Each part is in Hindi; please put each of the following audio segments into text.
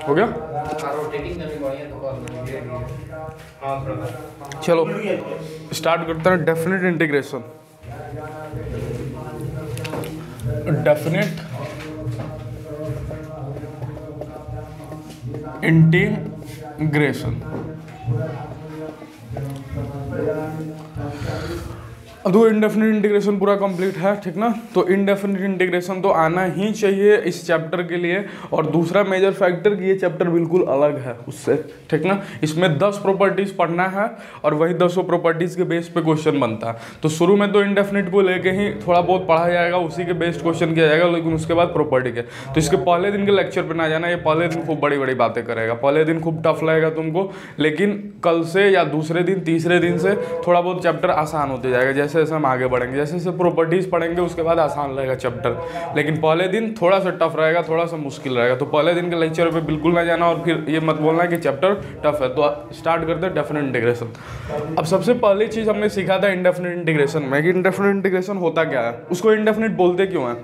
हो गया? चलो स्टार्ट करते हैं डेफिनेट इंटीग्रेशन। Definite integration. अब तो इंडेफिनिट इंटीग्रेशन पूरा कंप्लीट है, ठीक ना। तो इंडेफिनिट इंटीग्रेशन तो आना ही चाहिए इस चैप्टर के लिए। और दूसरा मेजर फैक्टर कि ये चैप्टर बिल्कुल अलग है उससे, ठीक ना। इसमें 10 प्रॉपर्टीज पढ़ना है और वही 10 प्रॉपर्टीज के बेस पे क्वेश्चन बनता है। तो शुरू में तो इंडेफिनिट को लेके ही थोड़ा बहुत पढ़ा जाएगा, उसी के बेस्ड क्वेश्चन किया जाएगा, लेकिन उसके बाद प्रॉपर्टी के। तो इसके पहले दिन के लेक्चर पर ना जाना, ये पहले दिन खूब बड़ी बड़ी बातें करेगा, पहले दिन खूब टफ लगेगा तुमको, लेकिन कल से या दूसरे दिन तीसरे दिन से थोड़ा बहुत चैप्टर आसान होते जाएगा। जैसे जैसे हम आगे बढ़ेंगे, जैसे जैसे प्रॉपर्टीज पढ़ेंगे उसके बाद आसान रहेगा चैप्टर, लेकिन पहले दिन थोड़ा सा टफ रहेगा, थोड़ा सा मुश्किल रहेगा। तो पहले दिन के लेक्चर पे बिल्कुल ना जाना और फिर ये मत बोलना कि चैप्टर टफ है। तो स्टार्ट करते हैं डेफिनेट इंटीग्रेशन। अब सबसे पहली चीज हमने सीखा था इंडेफिनिट इंटीग्रेशन में कि इंडेफिनिट इंटीग्रेशन होता क्या है, उसको इंडेफिनिट बोलते क्यों है,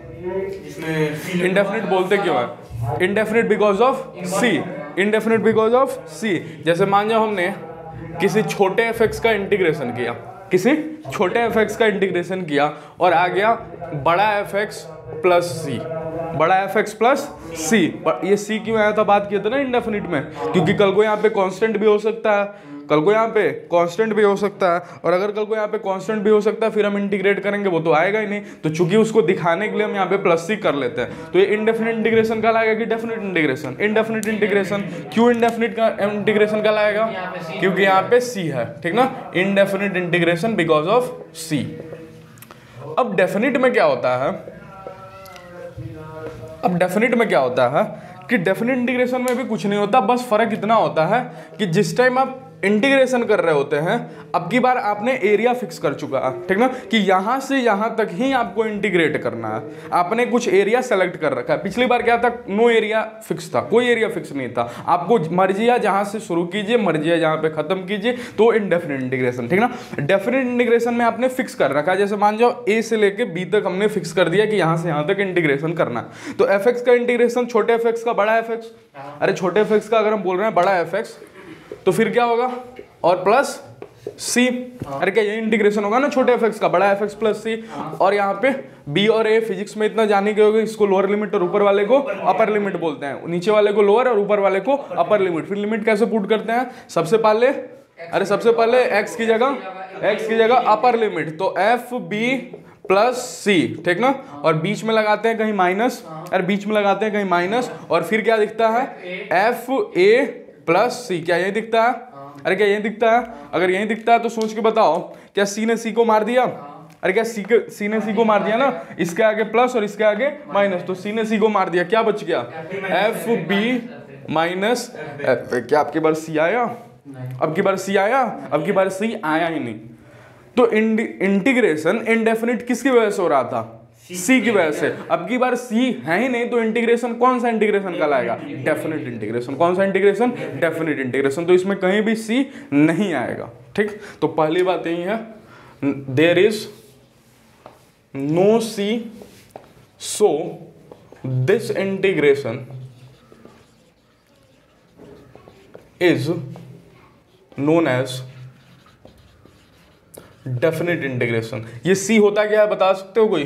इंडेफिनिट बोलते क्यों है। Indefinite because of c, indefinite because of c. जैसे मान जाओ हमने किसी छोटे एफ का इंटीग्रेशन किया, किसी छोटे एफ का इंटीग्रेशन किया और आ गया बड़ा एफ प्लस सी, बड़ा एफ प्लस सी। ये सी क्यों आया था, बात किया था ना इंडेफिनिट में, क्योंकि कल को यहाँ पे कांस्टेंट भी हो सकता है, कल को यहाँ पे कांस्टेंट भी हो सकता है, और अगर कल को यहाँ पे कांस्टेंट भी हो सकता है फिर हम इंटीग्रेट करेंगे वो तो आएगा ही नहीं। तो चूंकि उसको दिखाने के लिए हम यहाँ पे प्लस सी कर लेते हैं, तो ये इंडेफिनिट इंटीग्रेशन कहलाएगा कि डेफिनिट इंटीग्रेशन। इंडेफिनिट इंटीग्रेशन क्यों इंडेफिनिट का इंटीग्रेशन कहलाएगा, क्योंकि यहाँ पे सी है, ठीक ना। इंडेफिनिट इंटीग्रेशन बिकॉज ऑफ सी। अब डेफिनिट में क्या होता है, अब डेफिनिट में क्या होता है कि डेफिनिट इंटीग्रेशन में भी कुछ नहीं होता, बस फर्क इतना होता है कि जिस टाइम आप इंटीग्रेशन कर रहे होते हैं, अब की बार आपने एरिया फिक्स कर चुका है, ठीक ना, कि यहां से यहां तक ही आपको इंटीग्रेट करना है। आपने कुछ एरिया सेलेक्ट कर रखा है। पिछली बार क्या था, नो एरिया फिक्स था, कोई एरिया फिक्स नहीं था, आपको मर्जी है जहां से शुरू कीजिए, मर्जी है जहां पे खत्म कीजिए। तो इंडेफिनिट इंटीग्रेशन, ठीक ना। डेफिनिट इंटीग्रेशन में आपने फिक्स कर रखा है, जैसे मान जाओ ए से लेके बी तक हमने फिक्स कर दिया कि यहां से यहां तक इंटीग्रेशन करना है। तो एफ का इंटीग्रेशन छोटे एफ का बड़ा एफ, अरे छोटे एफ का अगर हम बोल रहे हैं बड़ा एफ, तो फिर क्या होगा, और प्लस सी। अरे क्या यही इंटीग्रेशन होगा ना छोटे एफ का, बड़ा एफ प्लस सी। और यहाँ पे बी और ए फिजिक्स में इतना जाने के होगा, इसको लोअर लिमिट और ऊपर वाले को अपर लिमिट बोलते हैं, नीचे वाले को लोअर और ऊपर वाले को अपर लिमिट। फिर लिमिट कैसे पुट करते हैं, सबसे पहले एक्स की जगह अपर लिमिट, तो एफ बी प्लस सी, ठीक ना। और बीच में लगाते हैं कहीं माइनस, और बीच में लगाते हैं कहीं माइनस, और फिर क्या दिखता है, एफ ए प्लस सी। क्या यही दिखता है, अरे क्या यही दिखता है, अगर यही दिखता है तो सोच के बताओ, क्या सी ने सी को मार दिया, अरे क्या सी ने सी को मार दिया ना, इसके आगे प्लस और इसके आगे माइनस, तो सी ने सी को मार दिया, क्या बच गया, एफ बी माइनस एफ। क्या आपकी बार सी आया, अब की बार सी आया, अब की बार सी आया ही नहीं। तो इंटीग्रेशन इंडेफिनिट किसकी वजह से हो रहा था, सी की वजह से। अब की बार सी है ही नहीं, तो इंटीग्रेशन कौन सा इंटीग्रेशन कहलाएगा, डेफिनिट इंटीग्रेशन। कौन सा इंटीग्रेशन, डेफिनिट इंटीग्रेशन। तो इसमें कहीं भी सी नहीं आएगा, ठीक। तो पहली बात यही है, there is no C, so this integration is known as definite integration. ये सी होता क्या है बता सकते हो कोई,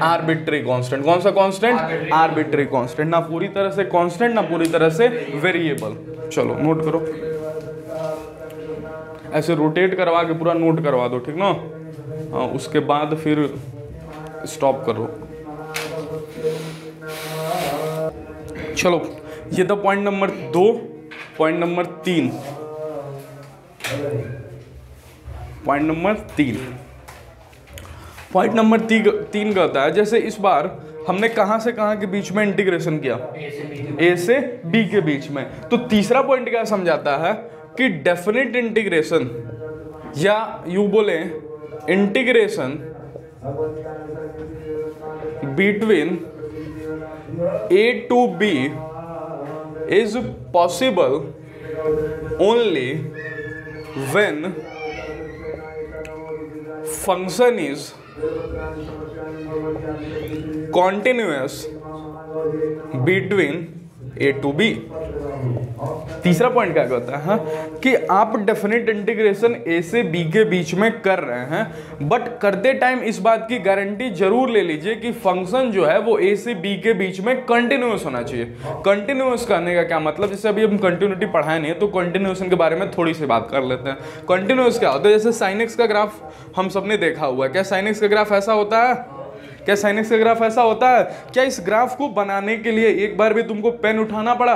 आर्बिट्री कांस्टेंट। कौन सा कांस्टेंट, आर्बिट्री कांस्टेंट, ना पूरी तरह से कांस्टेंट ना पूरी तरह से वेरिएबल। चलो नोट करो, ऐसे रोटेट करवा के पूरा नोट करवा दो, ठीक ना। हाँ, उसके बाद फिर स्टॉप करो। चलो ये था point number 2। Point number 3, point number 3, point number 3 कहता है, जैसे इस बार हमने कहां से कहां के बीच में इंटीग्रेशन किया, ए से बी के बीच में। तो तीसरा पॉइंट क्या समझाता है कि डेफिनिट इंटीग्रेशन, या यूं बोले integration between A to B is possible only when function is continuous between A to B. तीसरा पॉइंट क्या कहता है कि आप डेफिनेट इंटीग्रेशन ए से बी के बीच में कर रहे हैं, बट करते टाइम इस बात की गारंटी जरूर ले लीजिए कि फंक्शन जो है वो ए से बी के बीच में कंटिन्यूअस होना चाहिए। कंटिन्यूअस करने का क्या मतलब, जैसे अभी हम कंटिन्यूटी पढ़ाए नहीं है तो कंटिन्यूएशन के बारे में थोड़ी सी बात कर लेते हैं। कंटिन्यूअस क्या होता है, जैसे साइन एक्स का ग्राफ हम सबने देखा हुआ है। क्या साइन एक्स का ग्राफ ऐसा होता है? क्या साइन एक्स का ग्राफ ऐसा होता है? क्या इस ग्राफ को बनाने के लिए एक बार भी तुमको पेन उठाना पड़ा?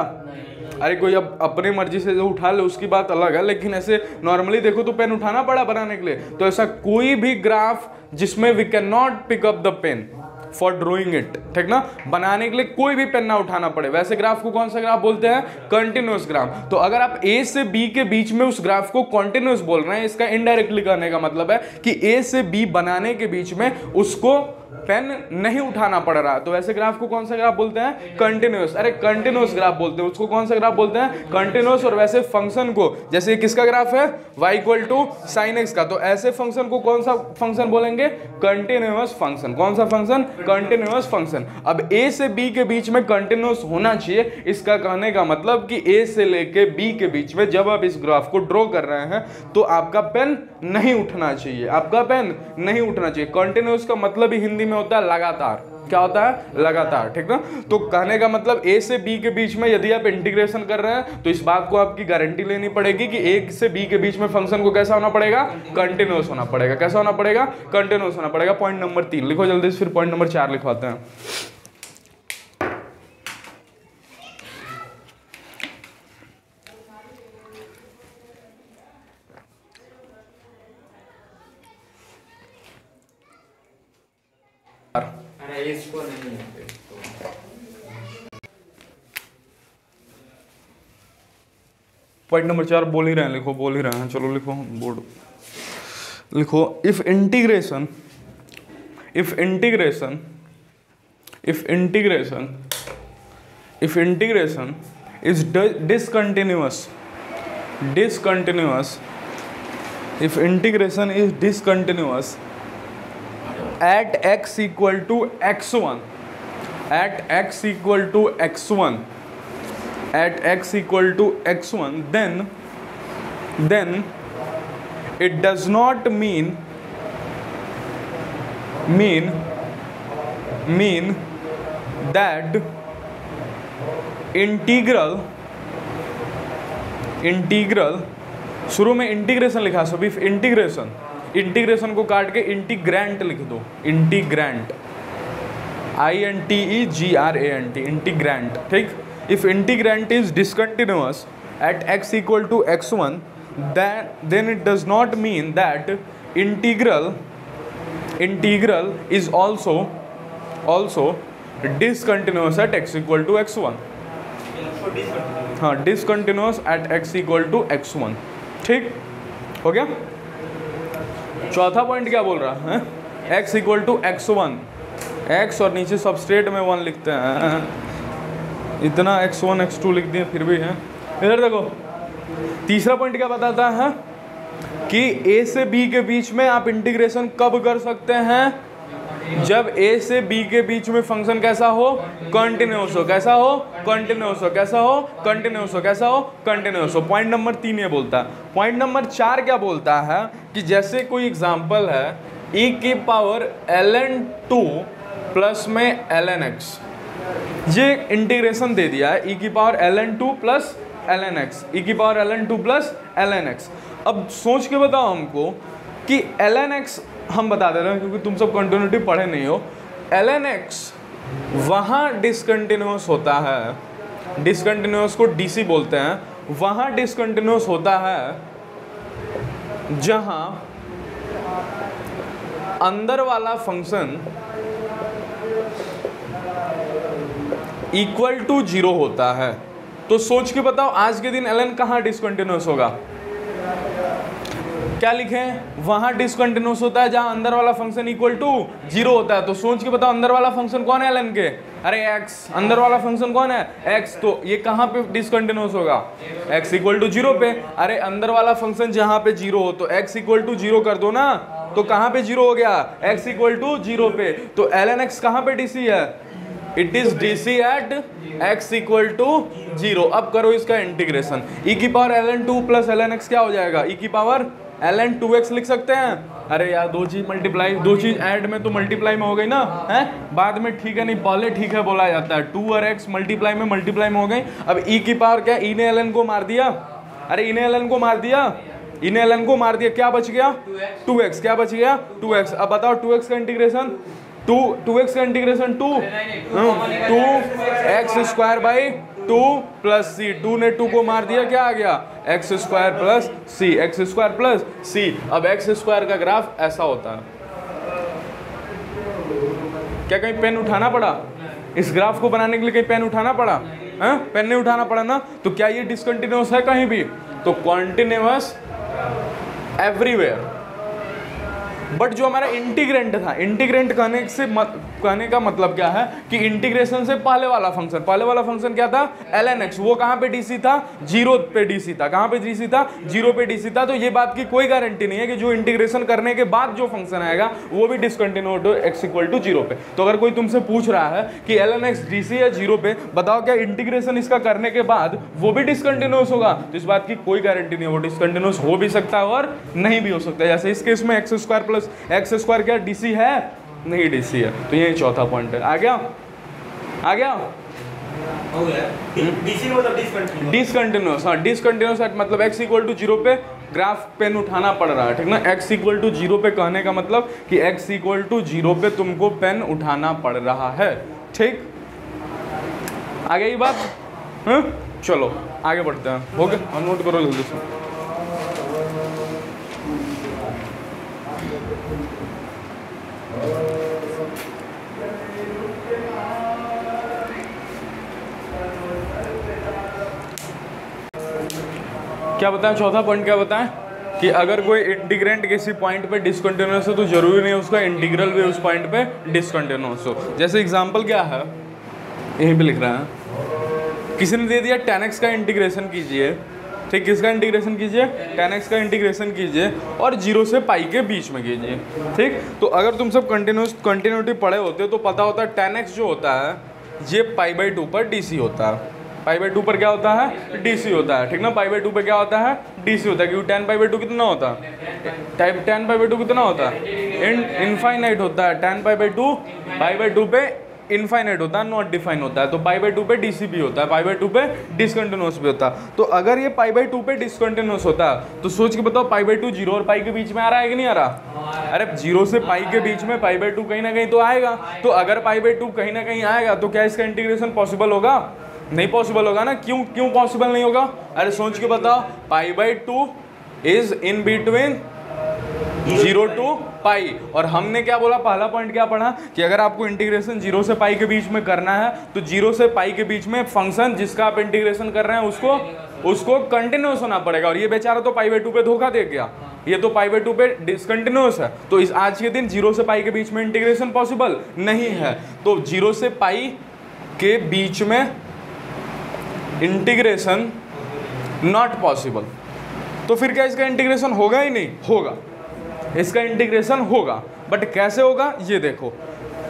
अरे कोई अब अपने मर्जी से जो उठा ले उसकी बात अलग है, लेकिन ऐसे नॉर्मली देखो तो पेन उठाना पड़ा बनाने के लिए। तो ऐसा कोई भी ग्राफ जिसमें we can not pick up the pen for drawing it, ठीक ना, बनाने के लिए कोई भी पेन ना उठाना पड़े, वैसे ग्राफ को कौन सा ग्राफ बोलते हैं? Continuous graph. तो अगर आप ए से बी के बीच में उस ग्राफ को कंटिन्यूअस बोल रहे हैं, इसका इनडायरेक्टली कहने का मतलब है कि ए से बी बनाने के बीच में उसको पेन नहीं उठाना पड़ रहा, तो वैसे ग्राफ को कौन सा ग्राफ बोलते हैं? कंटिन्यूअस। अरे कंटिन्यूअस ग्राफ बोलते हैं उसको, कौन सा ग्राफ बोलते हैं? कंटिन्यूअस। और वैसे फंक्शन को, जैसे किसका ग्राफ है? y equal to sine x का, तो ऐसे फंक्शन को कौन सा फंक्शन बोलेंगे? Continuous function. कौन सा फंक्शन? Continuous function. अब a से b के बीच में कंटिन्यूअस होना चाहिए, इसका कहने का मतलब कि a से लेके b के बीच में जब आप इस ग्राफ को ड्रॉ कर रहे हैं तो आपका पेन नहीं उठना चाहिए, आपका पेन नहीं उठना चाहिए। कंटिन्यूअस का मतलब ही हिंदी में होता है लगातार। क्या होता है? लगातार, ठीक ना। तो कहने का मतलब ए से बी के बीच में यदि आप इंटीग्रेशन कर रहे हैं तो इस बात को आपकी गारंटी लेनी पड़ेगी कि ए से बी के बीच में फंक्शन को कैसा होना पड़ेगा? कंटिन्यूअस होना पड़ेगा। कैसा होना पड़ेगा? कंटिन्यूअस होना पड़ेगा। पॉइंट नंबर 3 लिखो जल्दी से, फिर पॉइंट नंबर 4 लिखवाते हैं। इसको नहीं है। पॉइंट नंबर 4 बोल ही रहे हैं, लिखो, बोल ही रहे हैं, चलो लिखो, बोर्ड लिखो। If integration is discontinuous, if integration is discontinuous at x equal to x1, then it does not mean that integral शुरू में इंटीग्रेशन लिखा, सब इफ इंटीग्रेशन को काट के इंटीग्रेंट लिख दो, इंटीग्रेंट, INTEGRANT, इंटीग्रेंट, ठीक। If integrant is discontinuous at x equal to x1, then it does not mean that integral is also discontinuous at x equal to x1। हाँ, discontinuous at x equal to x1, ठीक हो गया। चौथा पॉइंट क्या बोल रहा है? x equal to x1, x और नीचे सबस्ट्रेट में 1 लिखते हैं, इतना x1 x2 लिख दिए फिर भी है। इधर देखो, तीसरा पॉइंट क्या बताता है कि a से b के बीच में आप इंटीग्रेशन कब कर सकते हैं? जब a से b के बीच में फंक्शन कैसा हो? कंटिन्यूअस हो। कैसा हो? कंटिन्यूअस हो। कैसा हो? कंटिन्यूअस हो। कैसा हो? कंटिन्यूअस हो। पॉइंट नंबर 3 ये बोलता है। पॉइंट नंबर 4 क्या बोलता है कि जैसे कोई एग्जांपल है e की पावर ln2 प्लस में ln x, ये इंटीग्रेशन दे दिया है e की power ln2 plus ln x, e की power ln2 plus ln x। अब सोच के बताओ हमको कि ln x हम बता दे रहे हैं क्योंकि तुम सब कंटिन्यूटी पढ़े नहीं हो। ln x वहाँ डिसकंटिन्यूअस होता है, डिसकंटिन्यूअस को डीसी बोलते हैं, वहाँ डिसकंटिन्यूअस होता है जहाँ अंदर वाला फंक्शन इक्वल टू 0 होता है। तो सोच के बताओ आज के दिन ln कहाँ डिसकंटिन्यूअस होगा? क्या लिखें? वहां डिसकंटिन्यूअस होता है जहां अंदर वाला फंक्शन इक्वल टू 0 होता है। तो सोच के बताओ अंदर वाला फंक्शन कौन है ln के? अरे x, अंदर वाला फंक्शन कौन है? x। तो ये कहां पे डिसकंटिन्यूअस होगा? x इक्वल टू 0 पे। अरे अंदर वाला फंक्शन जहां पे 0 हो तो x इक्वल टू 0 कर दो ना, तो कहां पे 0 हो गया? x इक्वल टू 0 पे। तो ln x कहां पे डीसी है? It is DC at x equal to 0। अब करो इसका इंटीग्रेशन, e की power ln 2 plus ln x क्या हो जाएगा, e की पावर ln 2x लिख सकते हैं। अरे यार दो चीज मल्टीप्लाई, दो चीज ऐड में तो मल्टीप्लाई में हो गई ना, है बाद में ठीक है नहीं, पहले ठीक है बोला जाता है। 2 और x मल्टीप्लाई में हो गई। अब e की पावर क्या, e ने ln को मार दिया, अरे e ने ln को मार दिया, e ने ln को मार दिया, क्या बच गया 2x, क्या बच गया 2x। अब बताओ 2x का इंटीग्रेशन, 2x का इंटीग्रेशन 2x² बाई 2 प्लस सी, 2 ने 2 को मार दिया, क्या आ गया x² प्लस सी, x² प्लस सी। अब x² का ग्राफ ऐसा होता है। क्या कहीं पेन उठाना पड़ा इस ग्राफ को बनाने के लिए, कहीं पेन उठाना पड़ा, हाँ पेन नहीं उठाना पड़ा ना। तो क्या ये डिसकंटिन्यूअस है कहीं भी, तो कॉन्टिन्यूअस एवरीवेयर। बट जो हमारा इंटीग्रेंट था, इंटीग्रेंट कहने का मतलब क्या है कि इंटीग्रेशन से पहले वाला फंक्शन क्या था ln x, वो कहाँ पे डीसी था 0 पे डीसी था, कहाँ पे डीसी था 0 पे डीसी था। तो ये बात की कोई गारंटी नहीं है कि जो इंटीग्रेशन करने के बाद जो फंक्शन आएगा वो भी डिसकंटिन्यूअस हो x इक्वल टू 0 पे। तो अगर कोई तुमसे पूछ रहा है कि ln x डीसी है 0 पे, बताओ क्या इंटीग्रेशन इसका करने के बाद वो भी डिसकंटिन्यूअस होगा, तो इस बात की कोई गारंटी नहीं है। वो डिसकंटिन्यूअस हो भी सकता है और नहीं भी हो सकता है। जैसे इस केस में x² प्लस x² क्या डीसी है, नहीं डीसी है। तो यही चौथा पॉइंट है। आ गया हो गया। डीसी मतलब डिसकंटिन्यूअस, हाँ डिसकंटिन्यूअस मतलब x इक्वल टू 0 पे ग्राफ पेन उठाना पड़ रहा है, ठीक ना। x इक्वल टू 0 पे कहने का मतलब कि x इक्वल टू 0 पे तुमको पेन उठाना पड़ रहा है, ठीक। आ गई बात, हाँ चलो आगे बढ़ते हैं। हो गया, नोट करो जल्दी से। क्या बताएं, चौथा पॉइंट क्या बताएं कि अगर कोई इंटीग्रेंट किसी पॉइंट पे डिसकंटिन्यूअस है तो जरूरी नहीं उसका इंटीग्रल भी उस पॉइंट पे डिसकंटिन्यूअस हो। जैसे एग्जांपल क्या है, यहीं पे लिख रहा है, किसी ने दे दिया tan x का इंटीग्रेशन कीजिए, ठीक, किसका इंटीग्रेशन कीजिए tan x का इंटीग्रेशन कीजिए और 0 से पाई के बीच में कीजिए, ठीक। तो अगर तुम सब कंटिन्यूटी पढ़े होते तो पता होता है tan x जो होता है ये π/2 पर dc होता है, π/2 पर क्या होता है dc होता है, ठीक ना। π/2 पे क्या होता है dc होता है, क्योंकि tan π/2 कितना होता है, tan π/2 कितना होता है इनफाइनाइट होता है। tan π/2 π/2 पे इनफाइनाइट होता है, नॉट डिफाइन होता है। तो π/2 पे डीसी भी होता है, π/2 पे डिसकंटिन्यूअस भी होता है। तो अगर ये π/2 पे डिसकंटिन्यूअस होता है तो सोच के बताओ π/2 0 और पाई के बीच में आ रहा है कि नहीं आ रहा। अरे 0 से पाई के बीच में π/2 कहीं ना कहीं तो आएगा। तो अगर π/2 कहीं ना कहीं आएगा तो क्या इसका इंटीग्रेशन पॉसिबल होगा, नहीं पॉसिबल होगा ना। क्यों पॉसिबल नहीं होगा, अरे सोच के बताओ, π/2 इज इन बिटवीन 0 टू पाई। और हमने क्या बोला, पहला पॉइंट क्या पढ़ा कि अगर आपको इंटीग्रेशन 0 से पाई के बीच में करना है तो 0 से पाई के बीच में फंक्शन जिसका आप इंटीग्रेशन कर रहे हैं उसको कंटिन्यूअस होना पड़ेगा। और ये बेचारा तो π/2 पे धोखा दे गया, ये तो π/2 पे डिसकंटिन्यूअस है। तो इस आज के दिन 0 से पाई के बीच में इंटीग्रेशन पॉसिबल नहीं है। तो 0 से पाई के बीच में इंटीग्रेशन नॉट पॉसिबल। तो फिर क्या इसका इंटीग्रेशन होगा ही नहीं, होगा, इसका इंटीग्रेशन होगा। बट कैसे होगा ये देखो,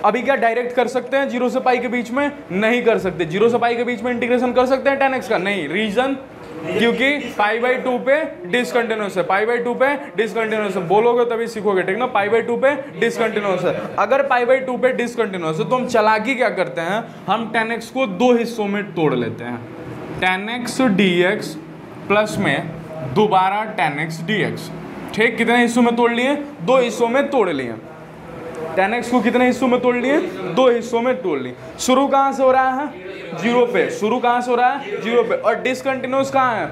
अभी क्या डायरेक्ट कर सकते हैं 0 से पाई के बीच में, नहीं कर सकते। 0 से पाई के बीच में इंटीग्रेशन कर सकते हैं tan x का, नहीं। रीजन क्योंकि π/2 पे डिसकंटिन्यूअस है, π/2 पे डिसकंटिन्यूअस है। बोलोगे तभी सीखोगे, ठीक ना। π/2 पे डिसकंटिन्यूअस है। अगर π/2 पे डिसकंटिन्यूअस है तो हम चालाकी क्या करते हैं, हम tan x को दो हिस्सों में तोड़ लेते हैं। tan x dx प्लस में दोबारा tan x dx, ठीक। कितने हिस्सों में तोड़ लिए, दो हिस्सों में तोड़ लिए। tan x को कितने हिस्सों में तोड़ लिए, दो हिस्सों में तोड़ लिए। शुरू कहाँ से हो रहा है 0 पे, शुरू कहाँ से हो रहा है 0 पे। और डिसकंटिन्यूअस कहाँ है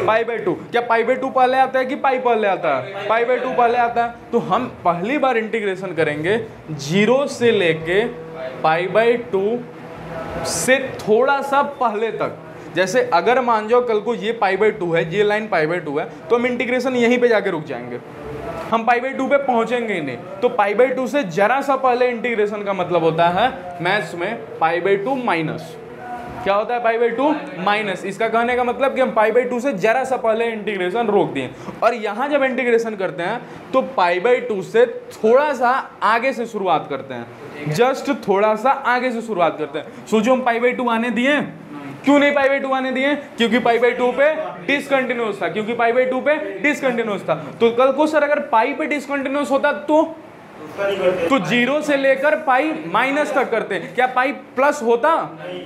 π/2। क्या π/2 पहले आता है कि पाई पहले आता है, π/2 पहले आता है। तो हम पहली बार इंटीग्रेशन करेंगे 0 से लेके π/2 से थोड़ा सा पहले तक। जैसे अगर मान जाओ कल को ये π/2 है, ये लाइन π/2 है, तो हम इंटीग्रेशन यहीं पे जाके रुक जाएंगे, हम π/2 पे पहुंचेंगे ही नहीं। तो π/2 से जरा सा पहले इंटीग्रेशन का मतलब होता है मैथ्स में π/2 माइनस, क्या होता है π/2 माइनस, इसका कहने का मतलब कि हम π/2 से जरा सा पहले इंटीग्रेशन रोक दिए, और यहाँ जब इंटीग्रेशन करते हैं तो π/2 से थोड़ा सा आगे से शुरुआत करते हैं, जस्ट थोड़ा सा आगे से शुरुआत करते हैं। सोचो हम π/2 आने दिए, क्यों नहीं π/2 आने दिए? क्योंकि π/2 पे डिसकंटिन्यूअस था, क्योंकि π/2 पे डिसकंटिन्यूअस था। तो कल को सर अगर पाई पे डिसकंटिन्यूअस होता तो 0 से लेकर पाई माइनस तक करते हैं, क्या पाई प्लस होता?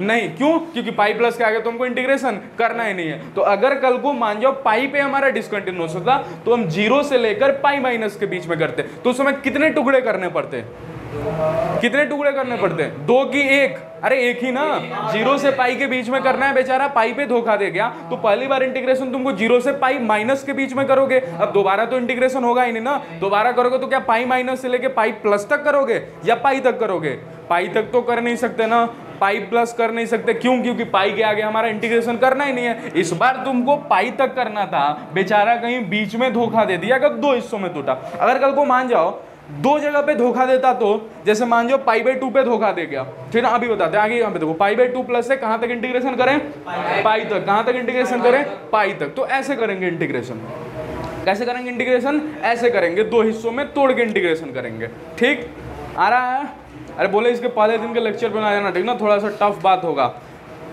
नहीं। क्यों? क्योंकि पाई प्लस के आगे तो हमको इंटीग्रेशन करना ही नहीं है। तो अगर कल को मान जाओ पाई पे हमारा डिसकंटिन्यूअस होता तो हम 0 से लेकर पाई माइनस के बीच में करते, तो उस समय कितने टुकड़े करने पड़ते? कितने टुकड़े करने पड़ते हैं? 2 की 1? अरे एक ही ना, 0 से पाई के बीच में करना है। बेचारा पाई पे धोखा दे गया, तो पहली बार इंटीग्रेशन तुमको 0 से पाई माइनस के बीच में करोगे। अब दोबारा तो इंटीग्रेशन होगा ही नहीं ना, दोबारा करोगे तो क्या पाई माइनस से लेके पाई प्लस तक करोगे या पाई तक करोगे? पाई तक तो कर नहीं सकते ना, पाई प्लस कर नहीं सकते। क्यों? क्योंकि पाई के आगे हमारा इंटीग्रेशन करना ही नहीं है। इस बार तुमको पाई तक करना था, बेचारा कहीं बीच में धोखा दे दिया, कब 2 हिस्सों में टूटा। अगर कल को मान जाओ 2 जगह पे धोखा देता, तो जैसे मान जाओ π/2 पे धोखा दे गया, ठीक है? अभी बताते हैं आगे। यहाँ पे देखो π/2 प्लस से कहां तक इंटीग्रेशन करें? पाई तक। कहां तक इंटीग्रेशन करें? पाई तक। तो ऐसे करेंगे इंटीग्रेशन। कैसे करेंगे इंटीग्रेशन? ऐसे करेंगे, 2 हिस्सों में तोड़ के इंटीग्रेशन करेंगे। ठीक आ रहा है? अरे बोले इसके पहले दिन के लेक्चर बना जाना, ठीक ना, थोड़ा सा टफ बात होगा।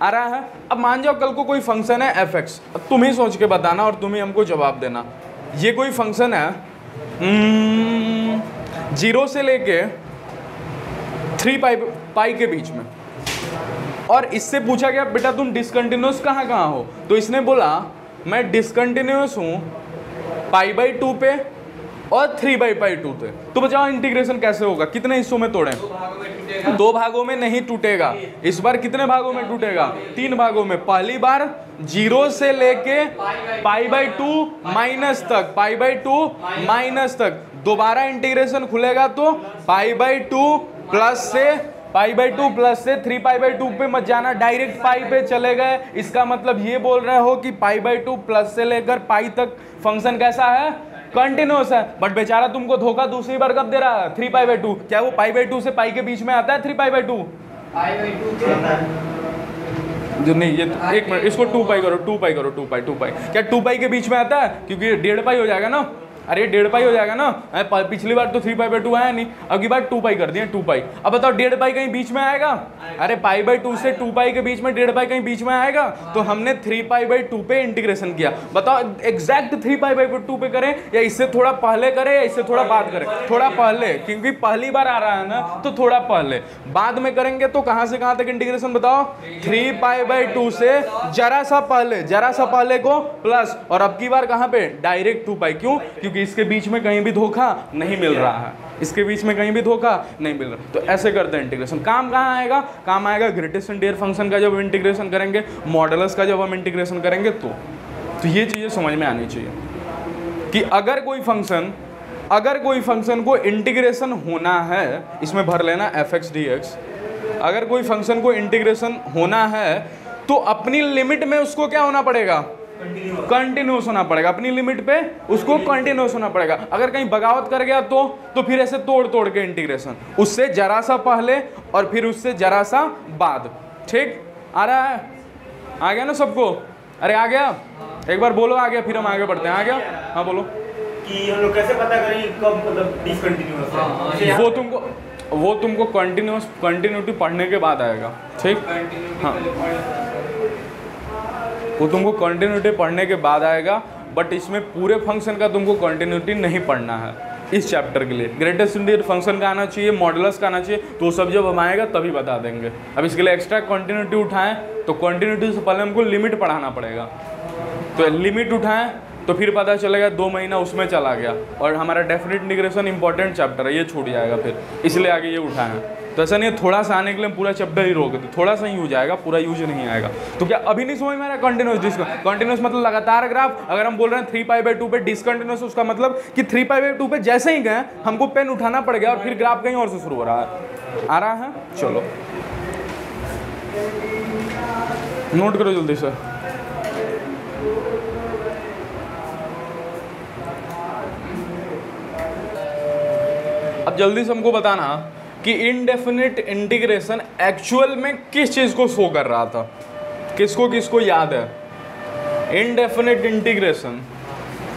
आ रहा है? अब मान जाओ कल को कोई फंक्शन है f(x), तुम ही सोच के बताना और तुम ही हमको जवाब देना। ये कोई फंक्शन है 0 से लेके 3 पाई के बीच में, और इससे पूछा गया बेटा तुम डिसकंटिन्यूअस कहाँ कहाँ हो, तो इसने बोला मैं डिसकंटिन्यूअस हूँ π/2 पे और 3/2 पे। तो बताओ इंटीग्रेशन कैसे होगा? कितने हिस्सों में तोड़ें? 2 भागों में नहीं टूटेगा। इस बार कितने भागों में टूटेगा? 3 भागों में। पहली बार 0 से लेके π/2 माइनस तक, π/2 माइनस तक। दोबारा इंटीग्रेशन खुलेगा तो π/2 प्लस से 3/2 पे मत जाना, डायरेक्ट पाई पे चले गए। इसका मतलब ये बोल रहे हो कि π/2 प्लस से लेकर पाई तक फंक्शन कैसा है? कंटिन्यूअस है। बट बेचारा तुमको धोखा दूसरी बार कब दे रहा है? 3/2। क्या वो π/2 से पाई के बीच में आता है 3/2? जो नहीं, ये एक मिनट, इसको 2 पाई करो, 2 पाई करो, 2 पाई। क्या 2 पाई के बीच में आता है? क्योंकि 1.5 पाई हो जाएगा ना। अरे 1.5 पाई हो जाएगा ना। पिछली बार तो 3/2 आया नहीं, अब की बार 2 पाई कर दिए, 2 पाई। अब बताओ 1.5 पाई कहीं बीच में आएगा? अरे π/2 से 2 पाई के बीच में 1.5 पाई कहीं बीच में आएगा? तो हमने 3π/2 पे इंटीग्रेशन किया। बताओ एग्जैक्ट 3π/2 पे करें या इससे थोड़ा पहले करें या इससे थोड़ा बाद करें? थोड़ा पहले, क्योंकि पहली बार आ रहा है ना, तो थोड़ा पहले। बाद में करेंगे तो कहां से कहां तक इंटीग्रेशन बताओ? 3π/2 से जरा सा पहले को प्लस, और अब की बार कहां पे? डायरेक्ट 2 पाई। क्यों? क्योंकि इसके बीच में कहीं भी धोखा नहीं मिल रहा है, इसके बीच में कहीं भी धोखा नहीं मिल रहा। तो ऐसे करते हैं इंटीग्रेशन। काम कहाँ आएगा? काम आएगा ग्रेटेस्ट इंटीग्रल फंक्शन का जब इंटीग्रेशन करेंगे, मॉडुलस का जब हम इंटीग्रेशन करेंगे। तो ये चीजें समझ में आनी चाहिए कि अगर कोई फंक्शन को इंटीग्रेशन होना है, इसमें भर लेना f(x) dx। अगर कोई फंक्शन को इंटीग्रेशन होना है तो अपनी लिमिट में उसको क्या होना पड़ेगा? कंटिन्यूअस होना पड़ेगा। अपनी लिमिट पे उसको कंटिन्यूअस होना पड़ेगा। अगर कहीं बगावत कर गया तो फिर ऐसे तोड़ के इंटीग्रेशन, उससे जरा सा पहले और फिर उससे जरा सा बाद। ठीक आ रहा है? आ गया ना सबको? अरे आ गया? एक बार बोलो आ गया, फिर हम आगे बढ़ते हैं। आ गया? हाँ बोलो। कि हम लोग कैसे पता करें कब मतलब डिसकंटिन्यूअस है? वो तुमको कंटिन्यूटी पढ़ने के बाद आएगा। ठीक, हाँ, वो तुमको कंटिन्यूटी पढ़ने के बाद आएगा। बट इसमें पूरे फंक्शन का तुमको कंटिन्यूटी नहीं पढ़ना है इस चैप्टर के लिए। ग्रेटेस्ट इंटीग्रल फंक्शन का आना चाहिए, मॉडुलस का आना चाहिए। तो सब जब हम आएगा तभी बता देंगे। अब इसके लिए एक्स्ट्रा कंटिन्यूटी उठाएं तो कंटिन्यूटी से पहले हमको लिमिट पढ़ाना पड़ेगा। तो लिमिट उठाएं तो फिर पता चलेगा 2 महीना उसमें चला गया, और हमारा डेफिनेट इंटीग्रेशन इंपॉर्टेंट चैप्टर है, ये छूट जाएगा फिर, इसलिए आगे ये उठाएं। तो ऐसा नहीं है थोड़ा सा आने के लिए पूरा चैप्टर ही रोक दे, थोड़ा सा यूज आएगा, पूरा यूज नहीं आएगा। तो क्या अभी नहीं समझ में आ रहा कंटिन्यूस डिस्कंटिन्यूस? कंटिन्यूस मतलब लगातार ग्राफ। अगर हम बोल रहे हैं 3π/2 पे डिसकंटिन्यूस, उसका मतलब कि 3π/2 पे जैसे ही गए हमको पेन उठाना पड़ गया और फिर ग्राफ कहीं और से शुरू हो रहा है। आ रहा है? चलो नोट करो जल्दी से। अब जल्दी से हमको बताना कि इनडेफिनिट इंटीग्रेशन एक्चुअल में किस चीज़ को शो कर रहा था। किसको किसको याद है? इनडेफिनिट इंटीग्रेशन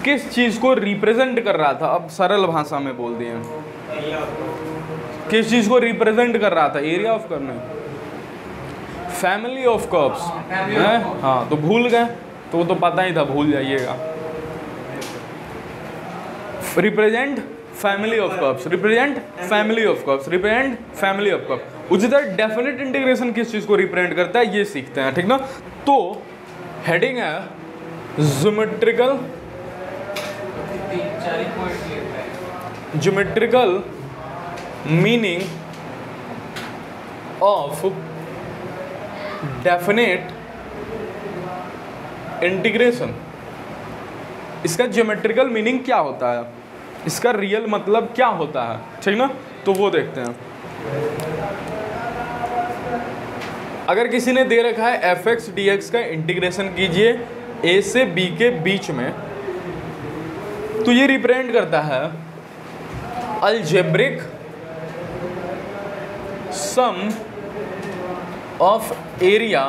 किस चीज को रिप्रेजेंट कर रहा था? अब सरल भाषा में बोल दिए, किस चीज को रिप्रेजेंट कर रहा था? एरिया ऑफ कर्व नहीं, फैमिली ऑफ कर्व्स है। हाँ तो भूल गए, तो वो तो पता ही था, भूल जाइएगा। Represent family of curves, represent family of curves, represent family of curve. उसी तरह डेफिनेट इंटीग्रेशन किस चीज को रिप्रेजेंट करता है ये सीखते हैं, ठीक ना। तो हेडिंग है geometrical, geometrical meaning of definite integration. इसका ज्योमेट्रिकल मीनिंग क्या होता है, इसका रियल मतलब क्या होता है, ठीक ना। तो वो देखते हैं। अगर किसी ने दे रखा है एफ एक्स डी एक्स का इंटीग्रेशन कीजिए ए से बी के बीच में, तो ये रिप्रेजेंट करता है algebraic sum of area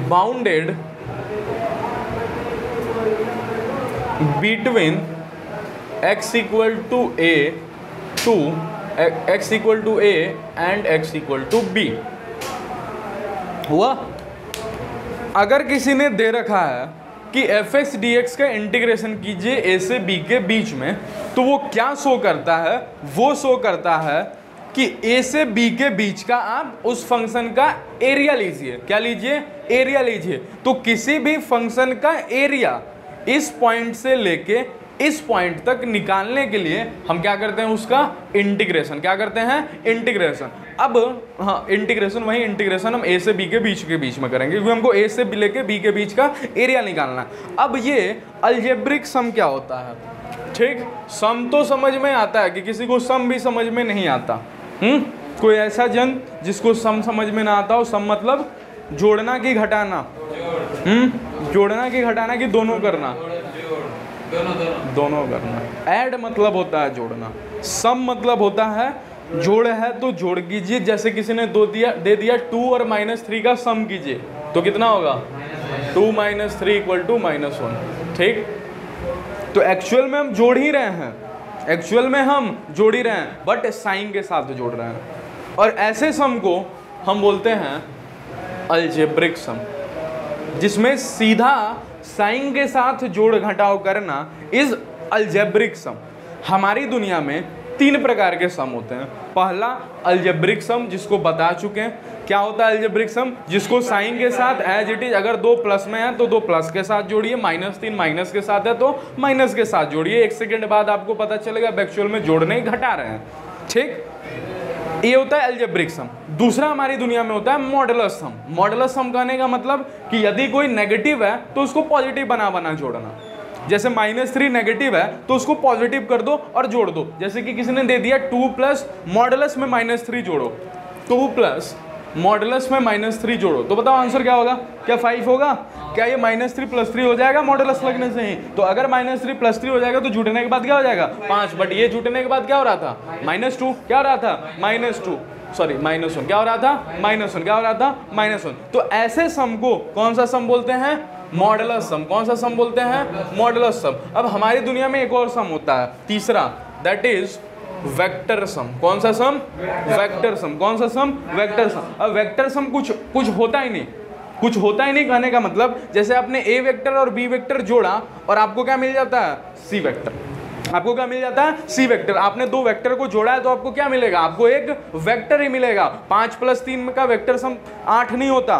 bounded between x equal to a to x equal to a and x equal to b। हुआ? अगर किसी ने दे रखा है कि एफ एक्स डी एक्स का इंटीग्रेशन कीजिए ए से बी के बीच में, तो वो क्या शो करता है? वो शो करता है कि ए से बी के बीच का आप उस फंक्शन का एरिया लीजिए। क्या लीजिए? एरिया लीजिए। तो किसी भी फंक्शन का एरिया इस पॉइंट से लेके इस पॉइंट तक निकालने के लिए हम क्या करते हैं? उसका इंटीग्रेशन। क्या करते हैं? इंटीग्रेशन। अब हाँ, इंटीग्रेशन वही इंटीग्रेशन हम ए से बी के बीच में करेंगे, क्योंकि हमको ए से लेके बी के बीच का एरिया निकालना है। अब ये अलजेब्रिक सम क्या होता है? ठीक, सम तो समझ में आता है कि किसी को सम भी समझ में नहीं आता। कोई ऐसा जन जिसको सम समझ में ना आता हो? सम मतलब जोड़ना कि घटाना? जोड़ना कि घटाना कि दोनों करना? दोनों करना। ऐड मतलब होता है जोड़ना, सम मतलब होता है जोड़ है तो जोड़ कीजिए। जैसे किसी ने दे दिया 2 और -3 का सम कीजिए, तो कितना होगा? 2 - 3 = -1। ठीक, तो एक्चुअल में हम जोड़ ही रहे हैं, एक्चुअल में हम जोड़ ही रहे हैं, बट साइन के साथ जोड़ रहे हैं। और ऐसे सम को हम बोलते हैं अलजेब्रिक सम, जिसमें सीधा साइन के साथ जोड़ घटाव करना इज अलजेब्रिक सम। हमारी दुनिया में 3 प्रकार के सम होते हैं। पहला अलजेब्रिक सम, जिसको बता चुके हैं। क्या होता है अलजेब्रिक सम? जिसको साइन के साथ एज इट इज, अगर 2 प्लस में है तो 2 प्लस के साथ जोड़िए, -3 माइनस के साथ है तो माइनस के साथ जोड़िए। 1 सेकेंड बाद आपको पता चलेगा एक्चुअल में जोड़ने घटा रहे हैं। ठीक, ये होता है अलजेब्रिक सम। दूसरा हमारी दुनिया में होता है मॉडुलस सम। मॉडुलस सम कहने का मतलब कि यदि कोई नेगेटिव है तो उसको पॉजिटिव बना जोड़ना। जैसे -3 नेगेटिव है तो उसको पॉजिटिव कर दो और जोड़ दो। जैसे कि किसी ने दे दिया 2 प्लस मॉडुलस में -3 जोड़ो, 2 प्लस मॉडुलस में -3 जोड़ो, तो बताओ आंसर क्या होगा? क्या 5 होगा? क्या ये -3 + 3 हो जाएगा मॉडुलस लगने से ही? तो अगर -3 + 3 हो जाएगा तो जुटने के बाद क्या हो जाएगा? 5। बट ये जुटने के बाद क्या हो रहा था? -2। क्या हो रहा था? -2, सॉरी -1। क्या हो रहा था? -1। क्या हो रहा था? -1। तो ऐसे सम को कौन सा सम बोलते हैं? मॉडुलस सम। कौन सा सम बोलते हैं? मॉडुलस सम। अब हमारी दुनिया में एक और सम होता है, तीसरा, दैट इज वेक्टर सम। कौन सा सम? Vector sum. कौन सा सम? Vector sum. अब वेक्टर सम कुछ होता ही नहीं, कुछ होता ही नहीं कहने का मतलब, जैसे आपने ए वेक्टर और बी वेक्टर जोड़ा और आपको क्या मिल जाता है? C vector. आपको क्या मिल जाता है? C vector. आपने 2 वेक्टर को जोड़ा है तो आपको क्या मिलेगा? आपको एक वेक्टर ही मिलेगा। 5 + 3 का वेक्टर सम 8 नहीं होता।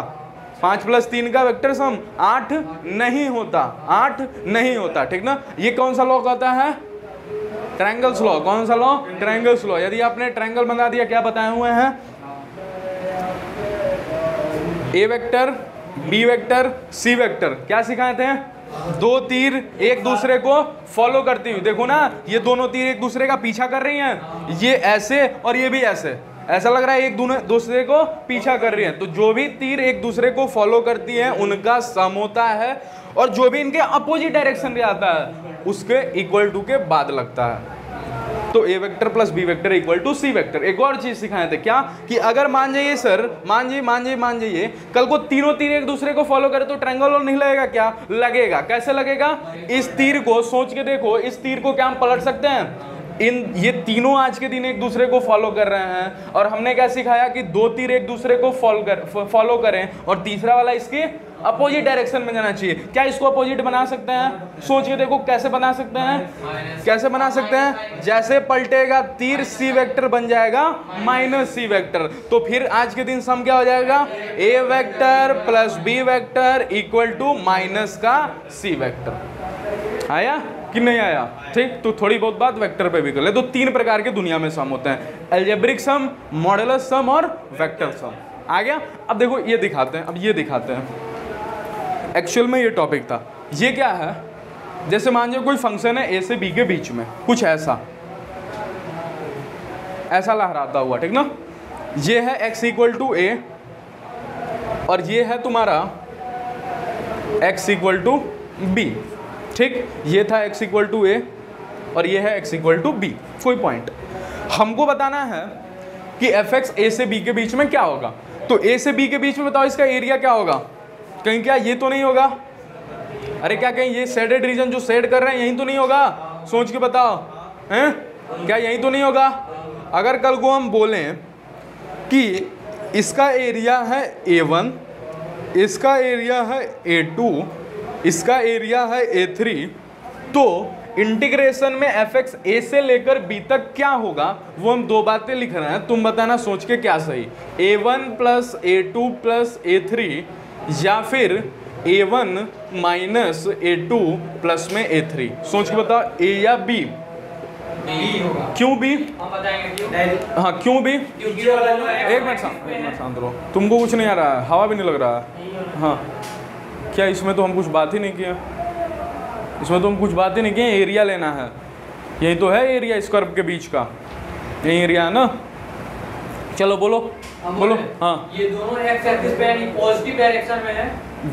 5 + 3 का वेक्टर सम 8 नहीं होता, 8 नहीं होता। ठीक ना। ये कौन सा लॉ कहता है? Triangles law. कौन सा लॉ? Triangles law. यदि आपने ट्रायंगल बना दिया, क्या बताए हुए हैं? ए vector, B vector, C vector. क्या सिखाए थे? 2 तीर एक दूसरे को फॉलो करती हुई। देखो ना, ये दोनों तीर एक दूसरे का पीछा कर रही हैं, ये ऐसे और ये भी ऐसे। ऐसा लग रहा है एक दूसरे को पीछा कर रही है। तो जो भी तीर एक दूसरे को फॉलो करती हैं उनका सम होता है, और जो भी इनके अपोजिट डायरेक्शन में आता है उसके इक्वल टू के बाद लगता है। तो a vector plus b vector equal to c vector. एक और चीज सिखाए थे क्या, कि अगर मान जाइए सर, मान जाइए कल को तीनों तीर एक दूसरे को फॉलो करे तो ट्रायंगल और नहीं लगेगा क्या? लगेगा। कैसे लगेगा? इस तीर को सोच के देखो, इस तीर को क्या हम पलट सकते हैं? ये तीनों आज के दिन एक दूसरे को फॉलो कर रहे हैं और हमने क्या सिखाया कि दो तीर एक दूसरे को फॉलो करें और तीसरा वाला इसके अपोजिट डायरेक्शन में जाना चाहिए। क्या इसको अपोजिट बना सकते हैं? सोच के देखो कैसे बना सकते हैं, कैसे बना सकते हैं? जैसे पलटेगा तीर सी वेक्टर बन जाएगा माइनस सी वेक्टर। तो फिर आज के दिन सम क्या हो जाएगा? A vector plus b vector equal to minus का सी वेक्टर। आया कि नहीं आया? ठीक, तो थोड़ी बहुत बात वेक्टर पे भी कर ले। तो तीन प्रकार के दुनिया में सम होते हैं, अलजेब्रिक सम, मॉडुलस सम और वेक्टर सम। आ गया? अब देखो ये दिखाते हैं, अब ये दिखाते हैं। एक्चुअल में ये टॉपिक था, ये क्या है? जैसे मान लो कोई फंक्शन है ए से बी के बीच में, कुछ ऐसा लहराता हुआ, ठीक ना? ये है x इक्वल टू ए और ये है तुम्हारा x इक्वल टू बी। ठीक, ये था x इक्वल टू ए और ये है x इक्वल टू बी। कोई पॉइंट हमको बताना है कि fx a से b के बीच में क्या होगा। तो a से b के बीच में बताओ इसका एरिया क्या होगा? कहीं क्या ये तो नहीं होगा? अरे क्या कहीं ये शेडेड रीजन जो शेड कर रहे हैं यही तो नहीं होगा? सोच के बताओ, हैं? क्या यही तो नहीं होगा? अगर कल को हम बोलें कि इसका एरिया है a1, इसका एरिया है a2, इसका एरिया है a3, तो इंटीग्रेशन में fx a से लेकर b तक क्या होगा वो हम दो बातें लिख रहे हैं। तुम बताना सोच के क्या सही, a1 plus a2 plus a3 या फिर a1 माइनस a2 प्लस में a3। सोच के बताओ a या b? होगा। क्यों b? हम बताएंगे क्यों। हाँ क्यों b? एक मिनट शांत रहो, तुमको कुछ नहीं आ रहा है, हवा भी नहीं लग रहा है। हाँ क्या इसमें तो हम कुछ बात ही नहीं किया, इसमें तो हम कुछ बात ही नहीं किए। एरिया लेना है, यही तो है एरिया इस कर्व के बीच का, यही एरिया है ना? चलो बोलो बोलो। हाँ ये दोनों एक्स एक्सिस पे यानी पॉजिटिव डायरेक्शन में है,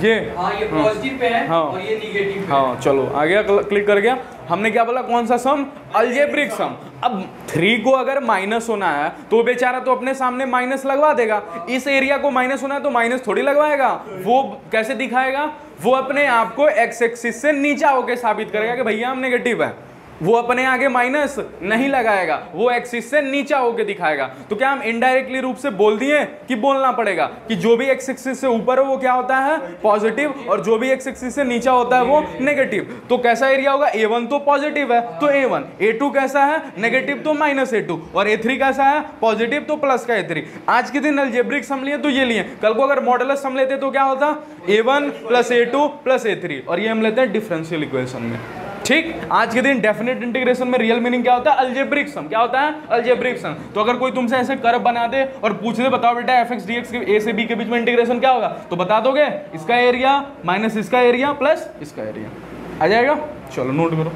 ये पॉजिटिव पे है हाँ, और ये निगेटिव पे हाँ चलो आ गया, क्लिक कर गया। हमने क्या बोला? कौन सा सम? अलजेब्रिक सम। अब 3 को अगर माइनस होना है तो बेचारा तो अपने सामने माइनस लगवा देगा, इस एरिया को माइनस होना है तो माइनस थोड़ी लगवाएगा। वो कैसे दिखाएगा? वो अपने आप को एक्स एक्सिस से नीचा होकर साबित करेगा कि भैया हम नेगेटिव है। वो अपने आगे माइनस नहीं लगाएगा, वो एक्सिस से नीचा होके दिखाएगा। तो क्या हम इनडायरेक्टली रूप से बोल दिए कि बोलना पड़ेगा कि जो भी एक्स एक्सिस से ऊपर है वो क्या होता है? पॉजिटिव, और जो भी एक्स एक्सिस से नीचा होता है वो नेगेटिव। तो कैसा एरिया होगा? a1 तो पॉजिटिव है तो a1, a2 कैसा है? नेगेटिव तो माइनस a2, और a3 कैसा है? पॉजिटिव तो प्लस का a3। आज के दिन अलजेब्रिक सम लिए तो ये लिए, कल को अगर मॉडुलस सम लेते तो क्या होता? a1 plus a2 plus a3, और ये हम लेते हैं डिफरेंशियल इक्वेशन में। ठीक, आज के दिन डेफिनेट इंटीग्रेशन में रियल मीनिंग क्या होता है? अलजेब्रिक सम। क्या होता है? अलजेब्रिक सम। तो अगर कोई तुमसे ऐसे कर्व बना दे और पूछ दे बताओ बेटा fx dx के a से b के बीच में इंटीग्रेशन क्या होगा, तो बता दोगे इसका एरिया माइनस इसका एरिया प्लस इसका एरिया आ जाएगा। चलो नोट करो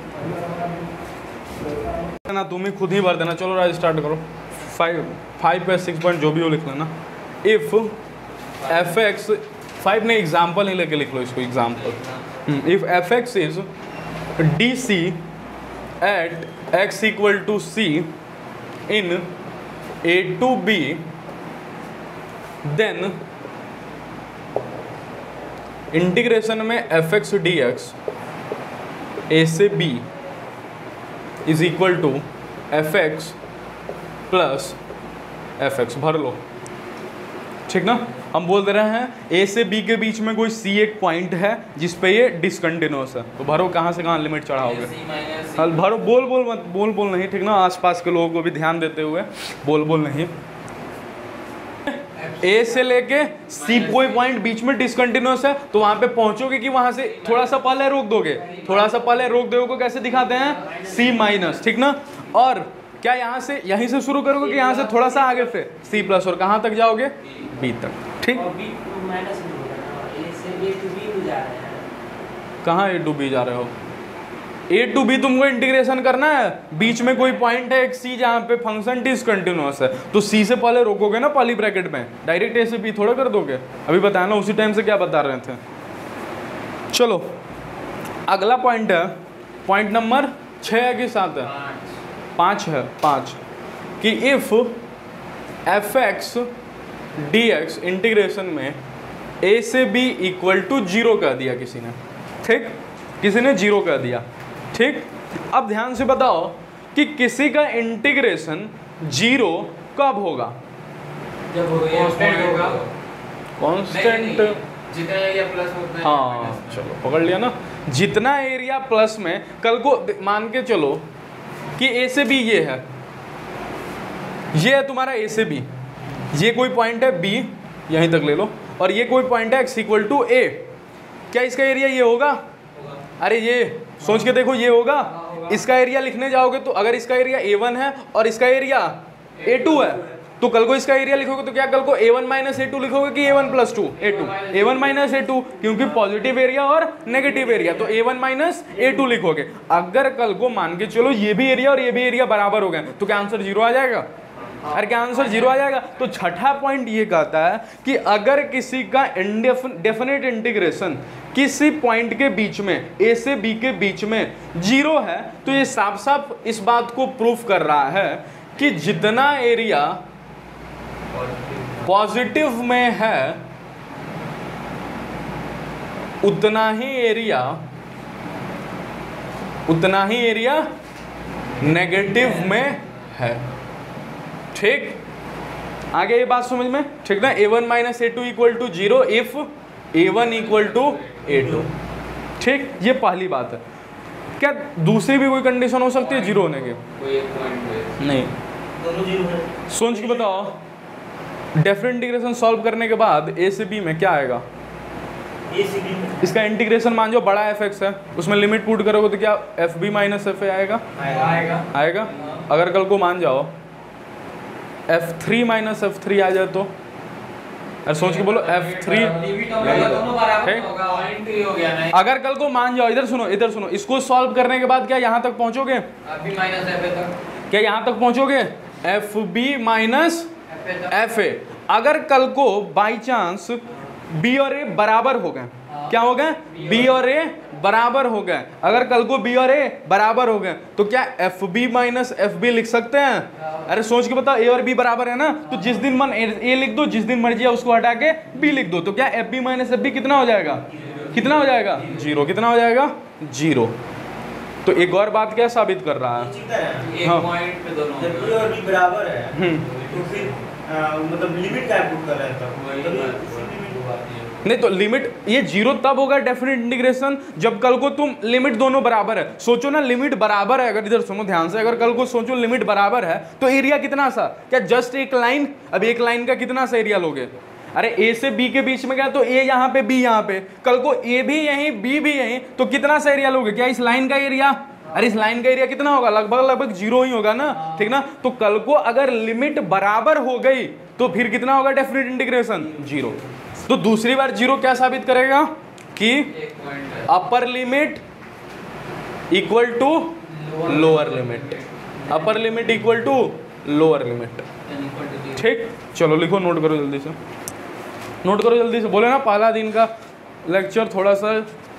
ना, तुम ही खुद ही भर देना। चलो राइट स्टार्ट करो। 5 पे 6 पॉइंट जो भी हो लिख लेना। इफ fx 5 ने एग्जाम्पल ही लेके लिख लो इसको, example. If fx is dc at x equal to c in a to b, then integration में fx dx a से b is equal to fx plus fx। भर लो, ठीक ना? हम बोल दे रहे हैं ए से बी के बीच में कोई सी एक पॉइंट है जिस पे ये डिसकंटिन्यूअस है, तो भरो कहाँ से कहाँ लिमिट चढ़ाओगे? भरो, बोल बोल मत, बोल बोल नहीं, ठीक ना? आसपास के लोगों को भी ध्यान देते हुए बोल बोल नहीं। ए से लेके सी कोई पॉइंट बीच में डिसकंटिन्यूअस है, तो वहां पे पहुंचोगे कि वहां से थोड़ा सा पहले रोक दोगे, थोड़ा सा पहले रोक दोगे। कैसे दिखाते हैं? सी माइनस, ठीक ना? और क्या यहाँ से यहीं से शुरू करोगे कि यहाँ से थोड़ा सा आगे से सी प्लस, और कहाँ तक जाओगे? बी तक। ठीक, कहाँ ए टू बी जा रहे हो? ए टू बी तुमको इंटीग्रेशन करना है, बीच में कोई पॉइंट है एक सी जहाँ पे फंक्शन डिसकंटिन्यूअस है, तो सी से पहले रोकोगे ना पहली ब्रैकेट में, डायरेक्ट ए से बी थोड़ा कर दोगे। अभी बताया ना उसी टाइम से क्या बता रहे थे। चलो अगला पॉइंट है, पॉइंट नंबर 6 है कि 7 है? 5 है, 5 कि if F x D x integration में ए से बी इक्वल टू 0 कर दिया किसी ने, ठीक, किसी ने 0 कर दिया, ठीक। अब ध्यान से बताओ कि किसी का इंटीग्रेशन 0 कब होगा? जब कांस्टेंट होगा, कांस्टेंट, जितना एरिया प्लस होता है। हाँ चलो पकड़ लिया ना, जितना एरिया प्लस में, कल को मान के चलो कि ए से बी ये है, ये है तुम्हारा ए से बी, ये कोई पॉइंट है बी, यहीं तक ले लो, और ये कोई पॉइंट है एक्स इक्वल टू ए, क्या इसका एरिया ये होगा? अरे ये सोच के देखो, ये होगा। इसका एरिया लिखने जाओगे तो अगर इसका एरिया A1 है और इसका एरिया A2 है, तो कल को इसका एरिया लिखोगे तो क्या कल को A1 माइनस A2 लिखोगे कि A1 plus 2 A2? A1 minus A2, क्योंकि पॉजिटिव एरिया और नेगेटिव एरिया, तो A1 माइनस A2 लिखोगे। अगर कल को मान के चलो ये भी एरिया और ये भी एरिया बराबर हो गए, तो क्या आंसर 0 आ जाएगा? अरे क्या आंसर 0 आ जाएगा? तो छठा पॉइंट ये कहता है कि अगर किसी का डेफिनेट इंटीग्रेशन किसी पॉइंट के बीच में, ए से बी के बीच में 0 है, तो ये साफ साफ इस बात को प्रूफ कर रहा है कि जितना एरिया पॉजिटिव में है उतना ही एरिया नेगेटिव में है, ठीक। आगे ये बात समझ में, ठीक ना? A1 minus A2 equal to 0 if A1 equal to A2, ठीक। ये पहली बात है। क्या दूसरी भी कोई कंडीशन हो सकती है 0 होने की? कोई एक पॉइंट नहीं, दोनों 0 है। सोच के बताओ, डेफिनेट इंटीग्रेशन सॉल्व करने के बाद ए से बी में क्या आएगा? ए से बी में इसका इंटीग्रेशन मान जो बड़ा एफ एक्स है, उसमें लिमिट पुट करोगे तो क्या F B minus F A आएगा? आएगा। अगर कल को मान जाओ F3 माइनस F3 आ जाए तो, अरे सोच के बोलो F3, अगर कल को मान जाओ, इधर सुनो, इसको सॉल्व करने के बाद क्या यहाँ तक पहुँचोगे? क्या यहाँ तक पहुँचोगे? FB minus FA। अगर कल को बाई चांस B और A बराबर हो गए, क्या हो गए? B और A बराबर हो गए। अगर कल को B और A बराबर हो गए तो क्या FB माइनस FB लिख सकते हैं? अरे सोच के बताओ, A और B बराबर है ना, तो जिस दिन मन A लिख दो, जिस दिन मर्जी है उसको हटा के B लिख दो, तो क्या FB माइनस FB कितना हो जाएगा? कितना हो जाएगा? 0। कितना हो जाएगा? 0। तो एक और बात क्या साबित कर रहा है? हाँ, पॉइंट पे दोनों जब B और B बराबर है तो फिर मतलब लिमिट क्या पुट कर रहा है तब? नहीं तो लिमिट ये 0 तब होगा डेफिनेट इंटीग्रेशन जब कल को तुम लिमिट दोनों बराबर है। सोचो ना, लिमिट बराबर है, अगर इधर सुनो ध्यान से, अगर कल को सोचो लिमिट बराबर है तो एरिया कितना सा? क्या जस्ट एक लाइन? अब एक लाइन का कितना सा एरिया लोगे? अरे ए से बी के बीच में क्या, तो ए यहाँ पे बी यहाँ पे, कल को ए भी यहीं बी भी यहीं, तो कितना सा एरिया लोगे? क्या इस लाइन का एरिया? अरे इस लाइन का एरिया कितना होगा? लगभग 0 ही होगा ना, ठीक ना? तो कल को अगर लिमिट बराबर हो गई तो फिर कितना होगा डेफिनेट इंटीग्रेशन? 0। तो दूसरी बार 0 क्या साबित करेगा कि upper limit equal to lower limit, upper limit equal to lower limit, ठीक। चलो लिखो, नोट करो जल्दी से, नोट करो जल्दी से। बोले ना पहला दिन का लेक्चर थोड़ा सा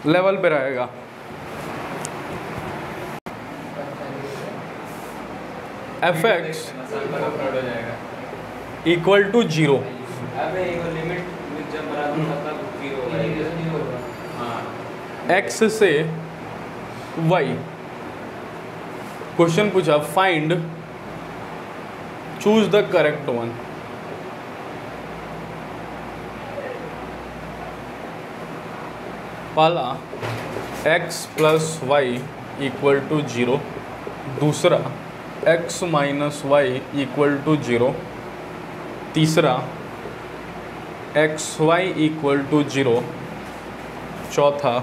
लेवल पे रहेगा। F x equal to 0, x से वाई। क्वेश्चन पूछा find, choose the correct one. पहला x प्लस वाई इक्वल टू 0, दूसरा x माइनस वाई इक्वल टू 0, तीसरा XY इक्वल टू 0, चौथा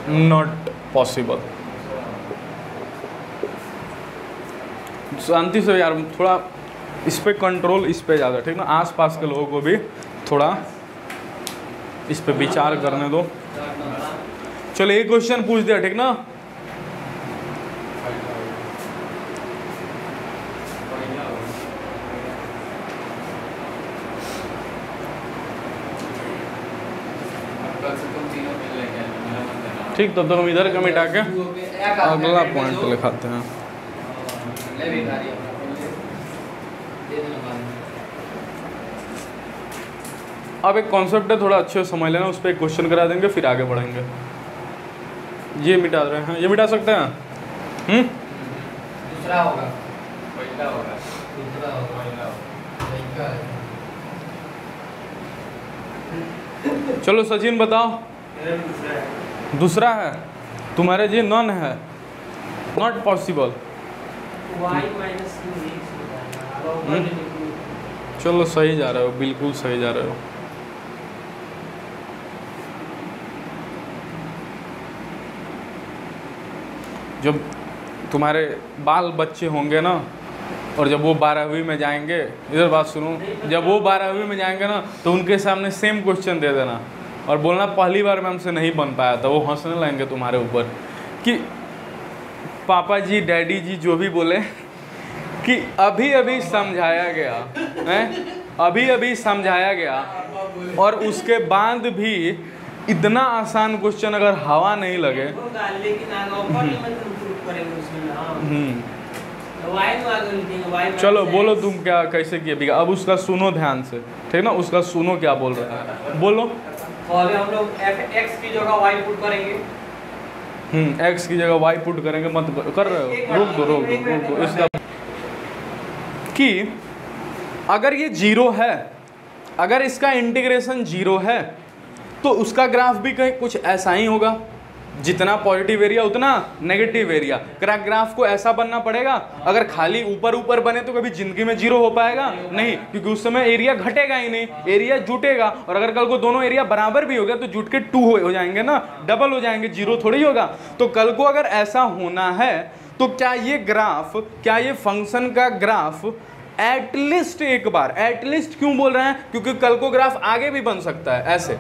नॉट पॉसिबल। शांति से यार, थोड़ा इस पे कंट्रोल, इस पे ज़्यादा, ठीक ना? आसपास के लोगों को भी थोड़ा इस पे विचार करने दो। चलो एक क्वेश्चन पूछ दिया, ठीक ना? ठीक, तब तक हम इधर का मिटा के अगला पॉइंट लिखाते हैं। अब एक कॉन्सेप्ट है, थोड़ा अच्छे से समझ लेना, उस पर एक क्वेश्चन करा देंगे, फिर आगे बढ़ेंगे। ये मिटा रहे हैं, ये मिटा सकते हैं। दूसरा होगा, पहला होगा, दूसरा होगा, पहला होगा। चलो सचिन बताओ। दूसरा है तुम्हारे जी, नॉन है, नॉट पॉसिबल। चलो सही जा रहे हो, बिल्कुल सही जा रहे हो। जब तुम्हारे बाल बच्चे होंगे ना, और जब वो 12वीं में जाएंगे, इधर बात सुनो, जब वो 12वीं में जाएंगे ना, तो उनके सामने सेम क्वेश्चन दे देना और बोलना पहली बार में हमसे नहीं बन पाया था। वो हंसने लगेंगे तुम्हारे ऊपर कि पापा जी, डैडी जी जो भी बोले कि अभी अभी समझाया गया है, अभी अभी समझाया गया, और उसके बाद भी इतना आसान क्वेश्चन अगर हवा नहीं लगे। चलो बोलो तुम क्या कैसे किए बिगा। अब उसका सुनो ध्यान से, ठीक ना, उसका सुनो क्या बोल रहा है, बोलो। पहले हम लोग x की जगह y पुट करेंगे। x की जगह y पुट करेंगे, मत कर रहे हो, रुक दो इसका कि अगर ये 0 है, अगर इसका इंटीग्रेशन 0 है, तो उसका ग्राफ भी कहीं कुछ ऐसा ही होगा, जितना पॉजिटिव एरिया उतना नेगेटिव एरिया। ग्राफ को ऐसा बनना पड़ेगा। अगर खाली ऊपर ऊपर बने तो कभी जिंदगी में 0 हो पाएगा नहीं, क्योंकि उस समय एरिया घटेगा ही नहीं, एरिया जुटेगा। और अगर कल को दोनों एरिया बराबर भी हो गया तो जुट के 2 हो जाएंगे ना, डबल हो जाएंगे, 0 थोड़ी होगा। तो कल को अगर ऐसा होना है तो क्या ये ग्राफ, क्या ये फंक्शन का ग्राफ एटलीस्ट एक बार, एटलीस्ट क्यों बोल रहे हैं, क्योंकि कल को ग्राफ आगे भी बन सकता है ऐसे,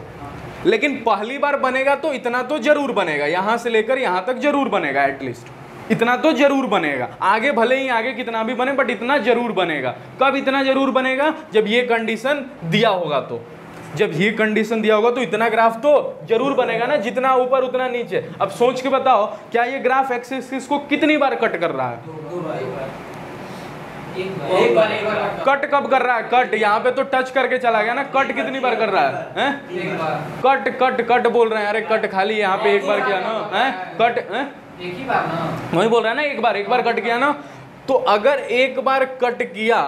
लेकिन पहली बार बनेगा तो इतना तो जरूर बनेगा, यहां से लेकर यहां तक जरूर बनेगा, एटलीस्ट इतना तो जरूर बनेगा। आगे भले ही आगे कितना भी बने, बट इतना जरूर बनेगा। कब इतना जरूर बनेगा, जब ये कंडीशन दिया होगा। तो जब ये कंडीशन दिया होगा तो इतना ग्राफ तो जरूर बनेगा ना, जितना ऊपर उतना नीचे। अब सोच के बताओ, क्या ये ग्राफ एक्स एक्सिस को कितनी बार कट कर रहा है? कट कब कर रहा है? कट यहाँ पे तो टच करके चला गया ना, कट कितनी बार कर रहा है? कट कट कट बोल रहे हैं, अरे कट खाली यहाँ पे एक बार किया ना, है कट, एक ही बार ना, वही बोल रहा है ना, एक बार कट किया ना। तो अगर एक बार कट किया,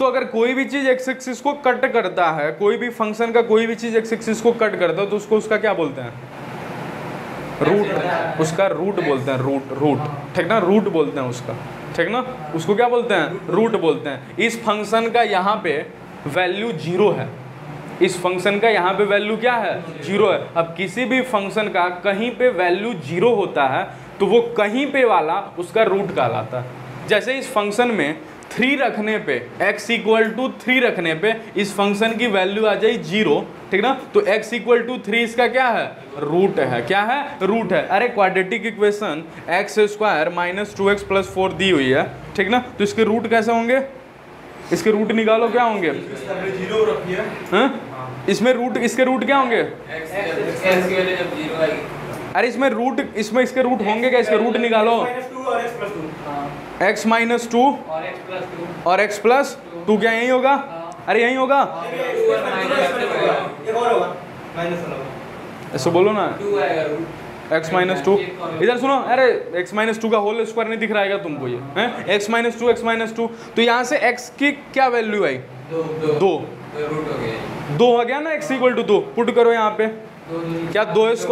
तो अगर कोई भी चीज एक्स एक्सिस को कट करता है, कोई भी फंक्शन का कोई भी चीज एक्स एक्सिस को कट करता है, तो उसको उसका क्या बोलते हैं? रूट, उसका रूट बोलते हैं, रूट, ठीक ना, रूट बोलते हैं उसका, ठीक ना, उसको क्या बोलते हैं? रूट बोलते हैं। इस फंक्शन का यहाँ पे वैल्यू 0 है, इस फंक्शन का यहाँ पे वैल्यू क्या है? 0 है। अब किसी भी फंक्शन का कहीं पे वैल्यू 0 होता है तो वो कहीं पे वाला उसका रूट कहलाता है। जैसे इस फंक्शन में 3 रखने पे, x = 3 रखने पे इस फंक्शन की वैल्यू आ जाए 0, ठीक ना, तो x = 3 इसका क्या है? रूट है। क्या है? रूट है। अरे क्वाड्रेटिक इक्वेशन x² - 2x + 4 दी हुई है, ठीक ना, तो इसके रूट कैसे होंगे? इसके रूट निकालो, क्या होंगे? इसमें रूट, इसके रूट क्या होंगे? अरे इसमें रूट, इसमें इसके रूट होंगे क्या? इसके रूट निकालो। x - 2 और x + 2 क्या यही होगा? अरे यही होगा, ऐसे बोलो ना, x - 2। इधर सुनो, अरे x - 2 का होल स्क्वायर नहीं दिख रहा है तुमको? ये है x - 2, x - 2, तो यहाँ से x की क्या वैल्यू आई? 2 हो गया ना, x = 2 पुट करो यहाँ पे, क्या 2² -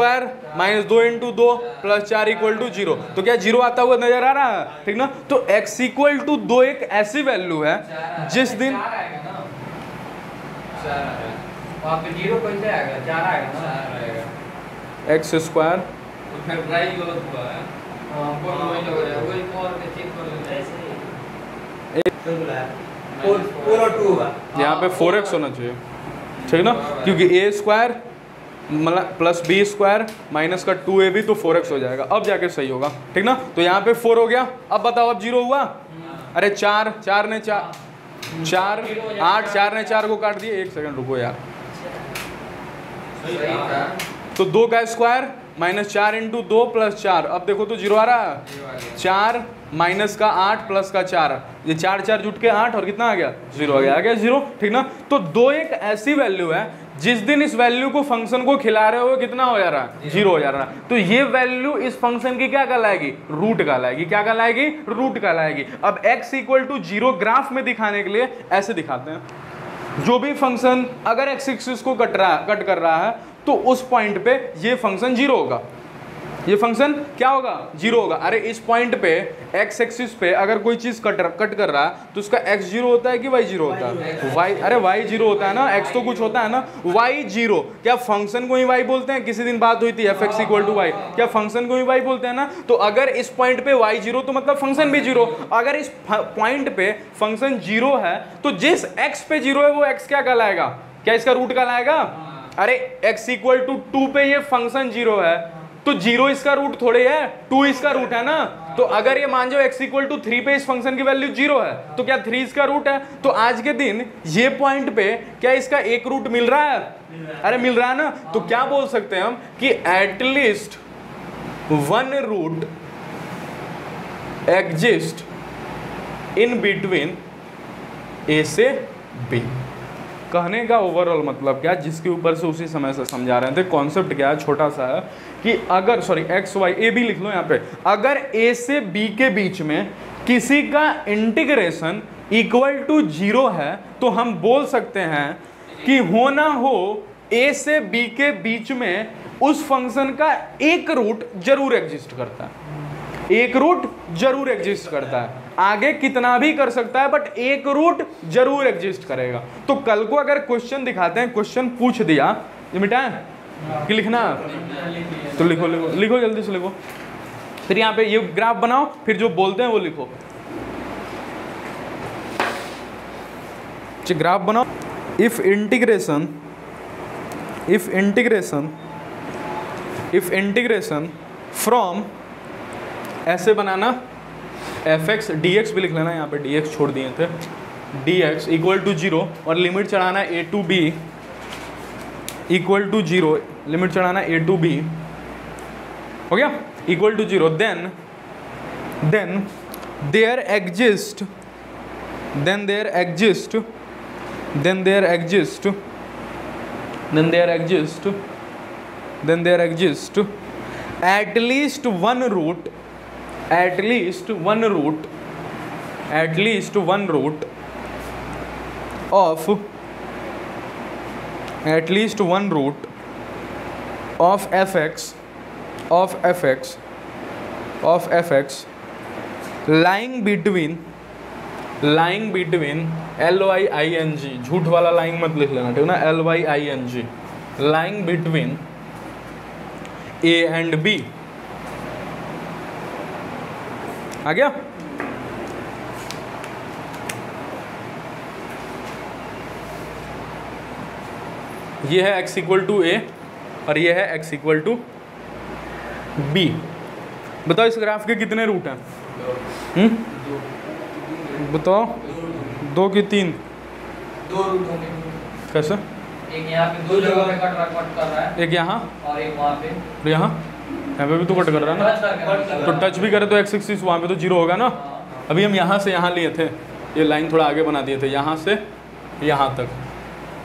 2 × 2 + 4 = 0, तो क्या 0 आता हुआ नजर आ रहा है? ठीक ना, तो x = 2 एक ऐसी वैल्यू है जिस दिन x² यहाँ पे 4x होना चाहिए, ठीक ना, क्योंकि a² मतलब +b² माइनस का 2ab तो 4x हो जाएगा, अब जाके सही होगा, ठीक ना। तो यहाँ पे 4 हो गया। अब बताओ, अब 0 हुआ? अरे 4 ने 4 8, 4 ने 4 को काट दिए। एक सेकंड रुको यार, तो 2 का स्क्वायर -4 इंटू 2 + 4, अब देखो तो 0 आ रहा है, 4 माइनस का 8 प्लस का 4, ये 4 4 जुट के 8 और कितना आ गया 0 आ गया 0, ठीक ना। तो 2 एक ऐसी वैल्यू है जिस दिन इस वैल्यू को फंक्शन को खिला रहे हो कितना हो जा रहा है 0 हो जा रहा है, तो ये वैल्यू इस फंक्शन की क्या कहलाएगी रूट कहलाएगी, क्या कहलाएगी रूट कहलाएगी। अब x = 0 ग्राफ में दिखाने के लिए ऐसे दिखाते हैं, जो भी फंक्शन अगर x एक्सिस को कट कर रहा है तो उस पॉइंट पे ये फंक्शन 0 होगा, ये फंक्शन क्या होगा 0 होगा। अरे इस पॉइंट पे x एक्सिस पे अगर कोई चीज कट कर रहा है तो उसका x 0 होता है कि y 0 होता है, y, अरे y 0 होता है ना, x तो कुछ होता है ना, y 0, क्या फंक्शन को ही y बोलते हैं, किसी दिन बात हुई थी f(x = y), क्या फंक्शन को ही y बोलते हैं ना। तो अगर इस पॉइंट पे y 0 तो मतलब फंक्शन भी 0, अगर इस पॉइंट पे फंक्शन 0 है तो जिस x पे 0 है वो x क्या कहलाएगा, क्या इसका रूट कहलाएगा। अरे x = 2 पे ये फंक्शन 0 है तो 0 इसका रूट थोड़े है, 2 इसका रूट है ना। तो अगर ये मान जाओ x = 3 पे इस फंक्शन की वैल्यू 0 है तो क्या 3 इसका रूट है। तो आज के दिन ये पॉइंट पे क्या इसका एक रूट मिल रहा है, अरे मिल रहा है ना। तो क्या बोल सकते हैं हम कि at least 1 root exist in between a से b। कहने का ओवरऑल मतलब क्या, जिसके ऊपर से उसी समय से समझा रहे थे, कॉन्सेप्ट क्या है छोटा सा है कि अगर x y a b लिख लो यहाँ पे, अगर a से b के बीच में किसी का इंटीग्रेशन = 0 है तो हम बोल सकते हैं कि हो ना हो a से b के बीच में उस फंक्शन का एक रूट जरूर एग्जिस्ट करता है, एक रूट जरूर एग्जिस्ट करता है, आगे कितना भी कर सकता है बट एक रूट जरूर एग्जिस्ट करेगा। तो कल को अगर क्वेश्चन दिखाते हैं, क्वेश्चन पूछ दिया, ये मिटाएं कि लिखना, तो लिखो लिखो लिखो जल्दी से लिखो, फिर यहाँ पे ये ग्राफ बनाओ, फिर जो बोलते हैं वो लिखो, ग्राफ बनाओ। इफ इंटीग्रेशन फ्रॉम, ऐसे बनाना, fx dx भी लिख लेना, यहाँ पे dx छोड़ दिए थे, dx = 0 और लिमिट चढ़ाना a to b = 0, लिमिट चढ़ाना a to b, हो गया, = 0, then there exists at least one root of fx lying between lying, झूठ वाला लाइंग मत लिख लेना, ठीक ना, lying, lying between a and b। आ गया। ये है x = a और ये है x = b। बताओ इस ग्राफ के कितने रूट हैं? बताओ, 2 की 3? 2 रूट होंगे। कैसे? एक यहाँ पे 2 जगह पे कट कर रहा है, एक यहाँ और एक वहाँ पे, और यहाँ पे भी तो कट कर रहा है ना, तो टच भी करे तो x एक्सिस वहाँ पे तो 0 होगा ना। अभी हम यहाँ से यहाँ लिए थे, ये लाइन थोड़ा आगे बना दिए थे, यहाँ से यहाँ तक।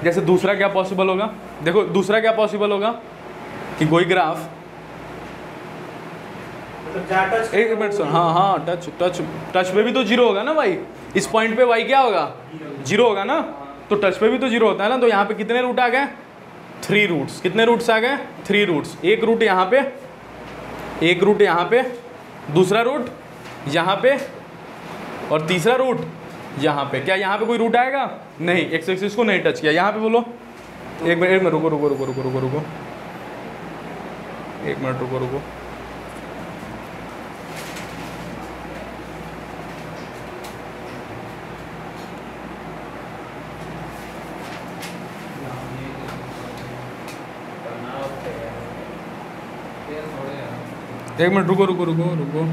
जैसे दूसरा क्या पॉसिबल होगा, देखो दूसरा क्या पॉसिबल होगा कि कोई ग्राफ, एक मिनट सुन, हाँ टच पे भी तो 0 होगा ना भाई, इस पॉइंट पे y क्या होगा 0 होगा ना, तो टच पे भी तो 0 होता है ना। तो यहाँ पे कितने रूट आ गए 3 रूट्स, कितने रूट्स आ गए 3 रूट्स, एक रूट यहाँ पे, एक रूट यहाँ पे, दूसरा रूट यहाँ पे और तीसरा रूट यहाँ पे। क्या यहाँ पे कोई रूट आएगा? नहीं, एक्स एक्सिस को नहीं टच किया। यहाँ पे बोलो, एक मिनट रुको रुको रुको रुको रुको रुको, एक मिनट रुको रुको, एक मिनट रुको रुको रुको रुको।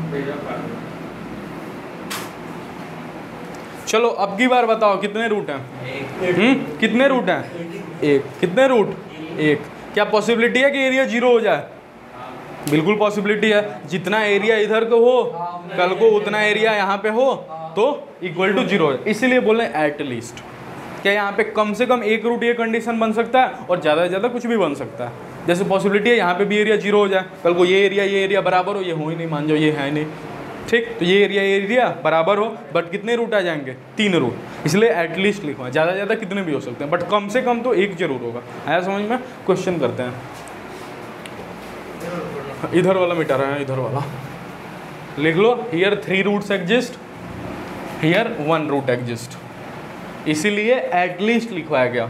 चलो अब की बार बताओ कितने रूट हैं? कितने रूट हैं? एक। कितने रूट? एक। क्या पॉसिबिलिटी है कि एरिया 0 हो जाए? बिल्कुल पॉसिबिलिटी है, जितना एरिया इधर को हो कल को उतना एरिया यहाँ पे हो तो इक्वल टू 0 है, इसीलिए बोले एट लीस्ट। क्या यहाँ पे कम से कम एक रूट ये कंडीशन बन सकता है और ज़्यादा से ज़्यादा कुछ भी बन सकता है। जैसे पॉसिबिलिटी है यहाँ पे भी एरिया 0 हो जाए, कल को ये एरिया बराबर हो, ये हो ही नहीं, मान जाओ ये है नहीं, ठीक। तो ये एरिया बराबर हो, बट कितने रूट आ जाएंगे, 3 रूट, इसलिए एटलीस्ट लिखवा। ज़्यादा से ज़्यादा कितने भी हो सकते हैं, बट कम से कम तो एक जरूर होगा। आया समझ में? क्वेश्चन करते हैं। इधर वाला मिटा रहा है, इधर वाला लिख लो। Here 3 roots exist, here 1 root exist, इसीलिए एटलीस्ट लिखवाया गया,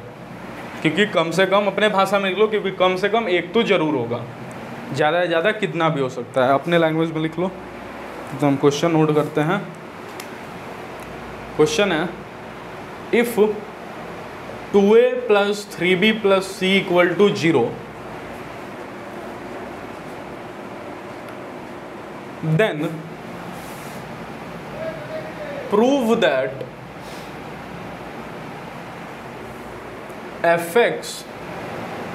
क्योंकि कम से कम अपने भाषा में लिख लो, क्योंकि कम से कम एक तो जरूर होगा, ज़्यादा से ज़्यादा कितना भी हो सकता है। अपने लैंग्वेज में लिख लो। तो हम क्वेश्चन नोट करते हैं। क्वेश्चन है, if 2a + 3b + c = 0, then prove that fx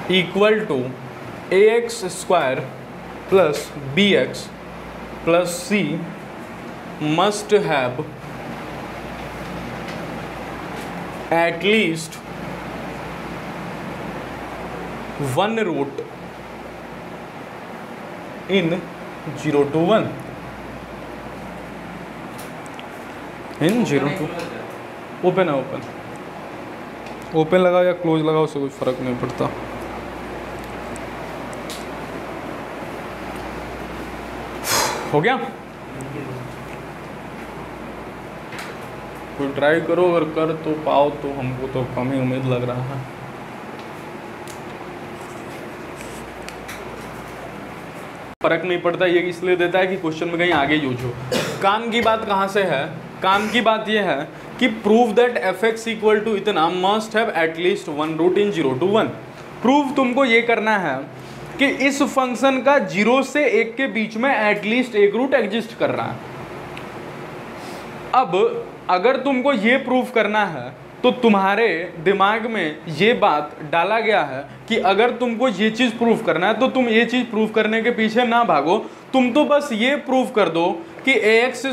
= ax² + bx + c must have at least 1 root in 0 to 1, in 0 to open है, ओपन लगाओ या क्लोज लगाओ, उससे कुछ फर्क नहीं पड़ता। हो गया? कोई ट्राई करो, अगर कर तो पाओ तो हमको तो कम ही उम्मीद लग रहा है। फर्क नहीं पड़ता, ये इसलिए देता है कि क्वेश्चन में कहीं आगे यूज हो। काम की बात कहाँ से है? काम की बात ये है कि प्रूव दैट fx = इतना must have at least 1 root in 0 to 1। Prove तुमको ये करना है कि इस फंक्शन का 0 से 1 के बीच में एटलीस्ट एक रूट एग्जिस्ट कर रहा है। अब अगर तुमको ये प्रूव करना है तो तुम्हारे दिमाग में ये बात डाला गया है कि अगर तुमको ये चीज़ प्रूव करना है तो तुम ये चीज़ प्रूव करने के पीछे ना भागो, तुम तो बस ये प्रूव कर दो कि ax²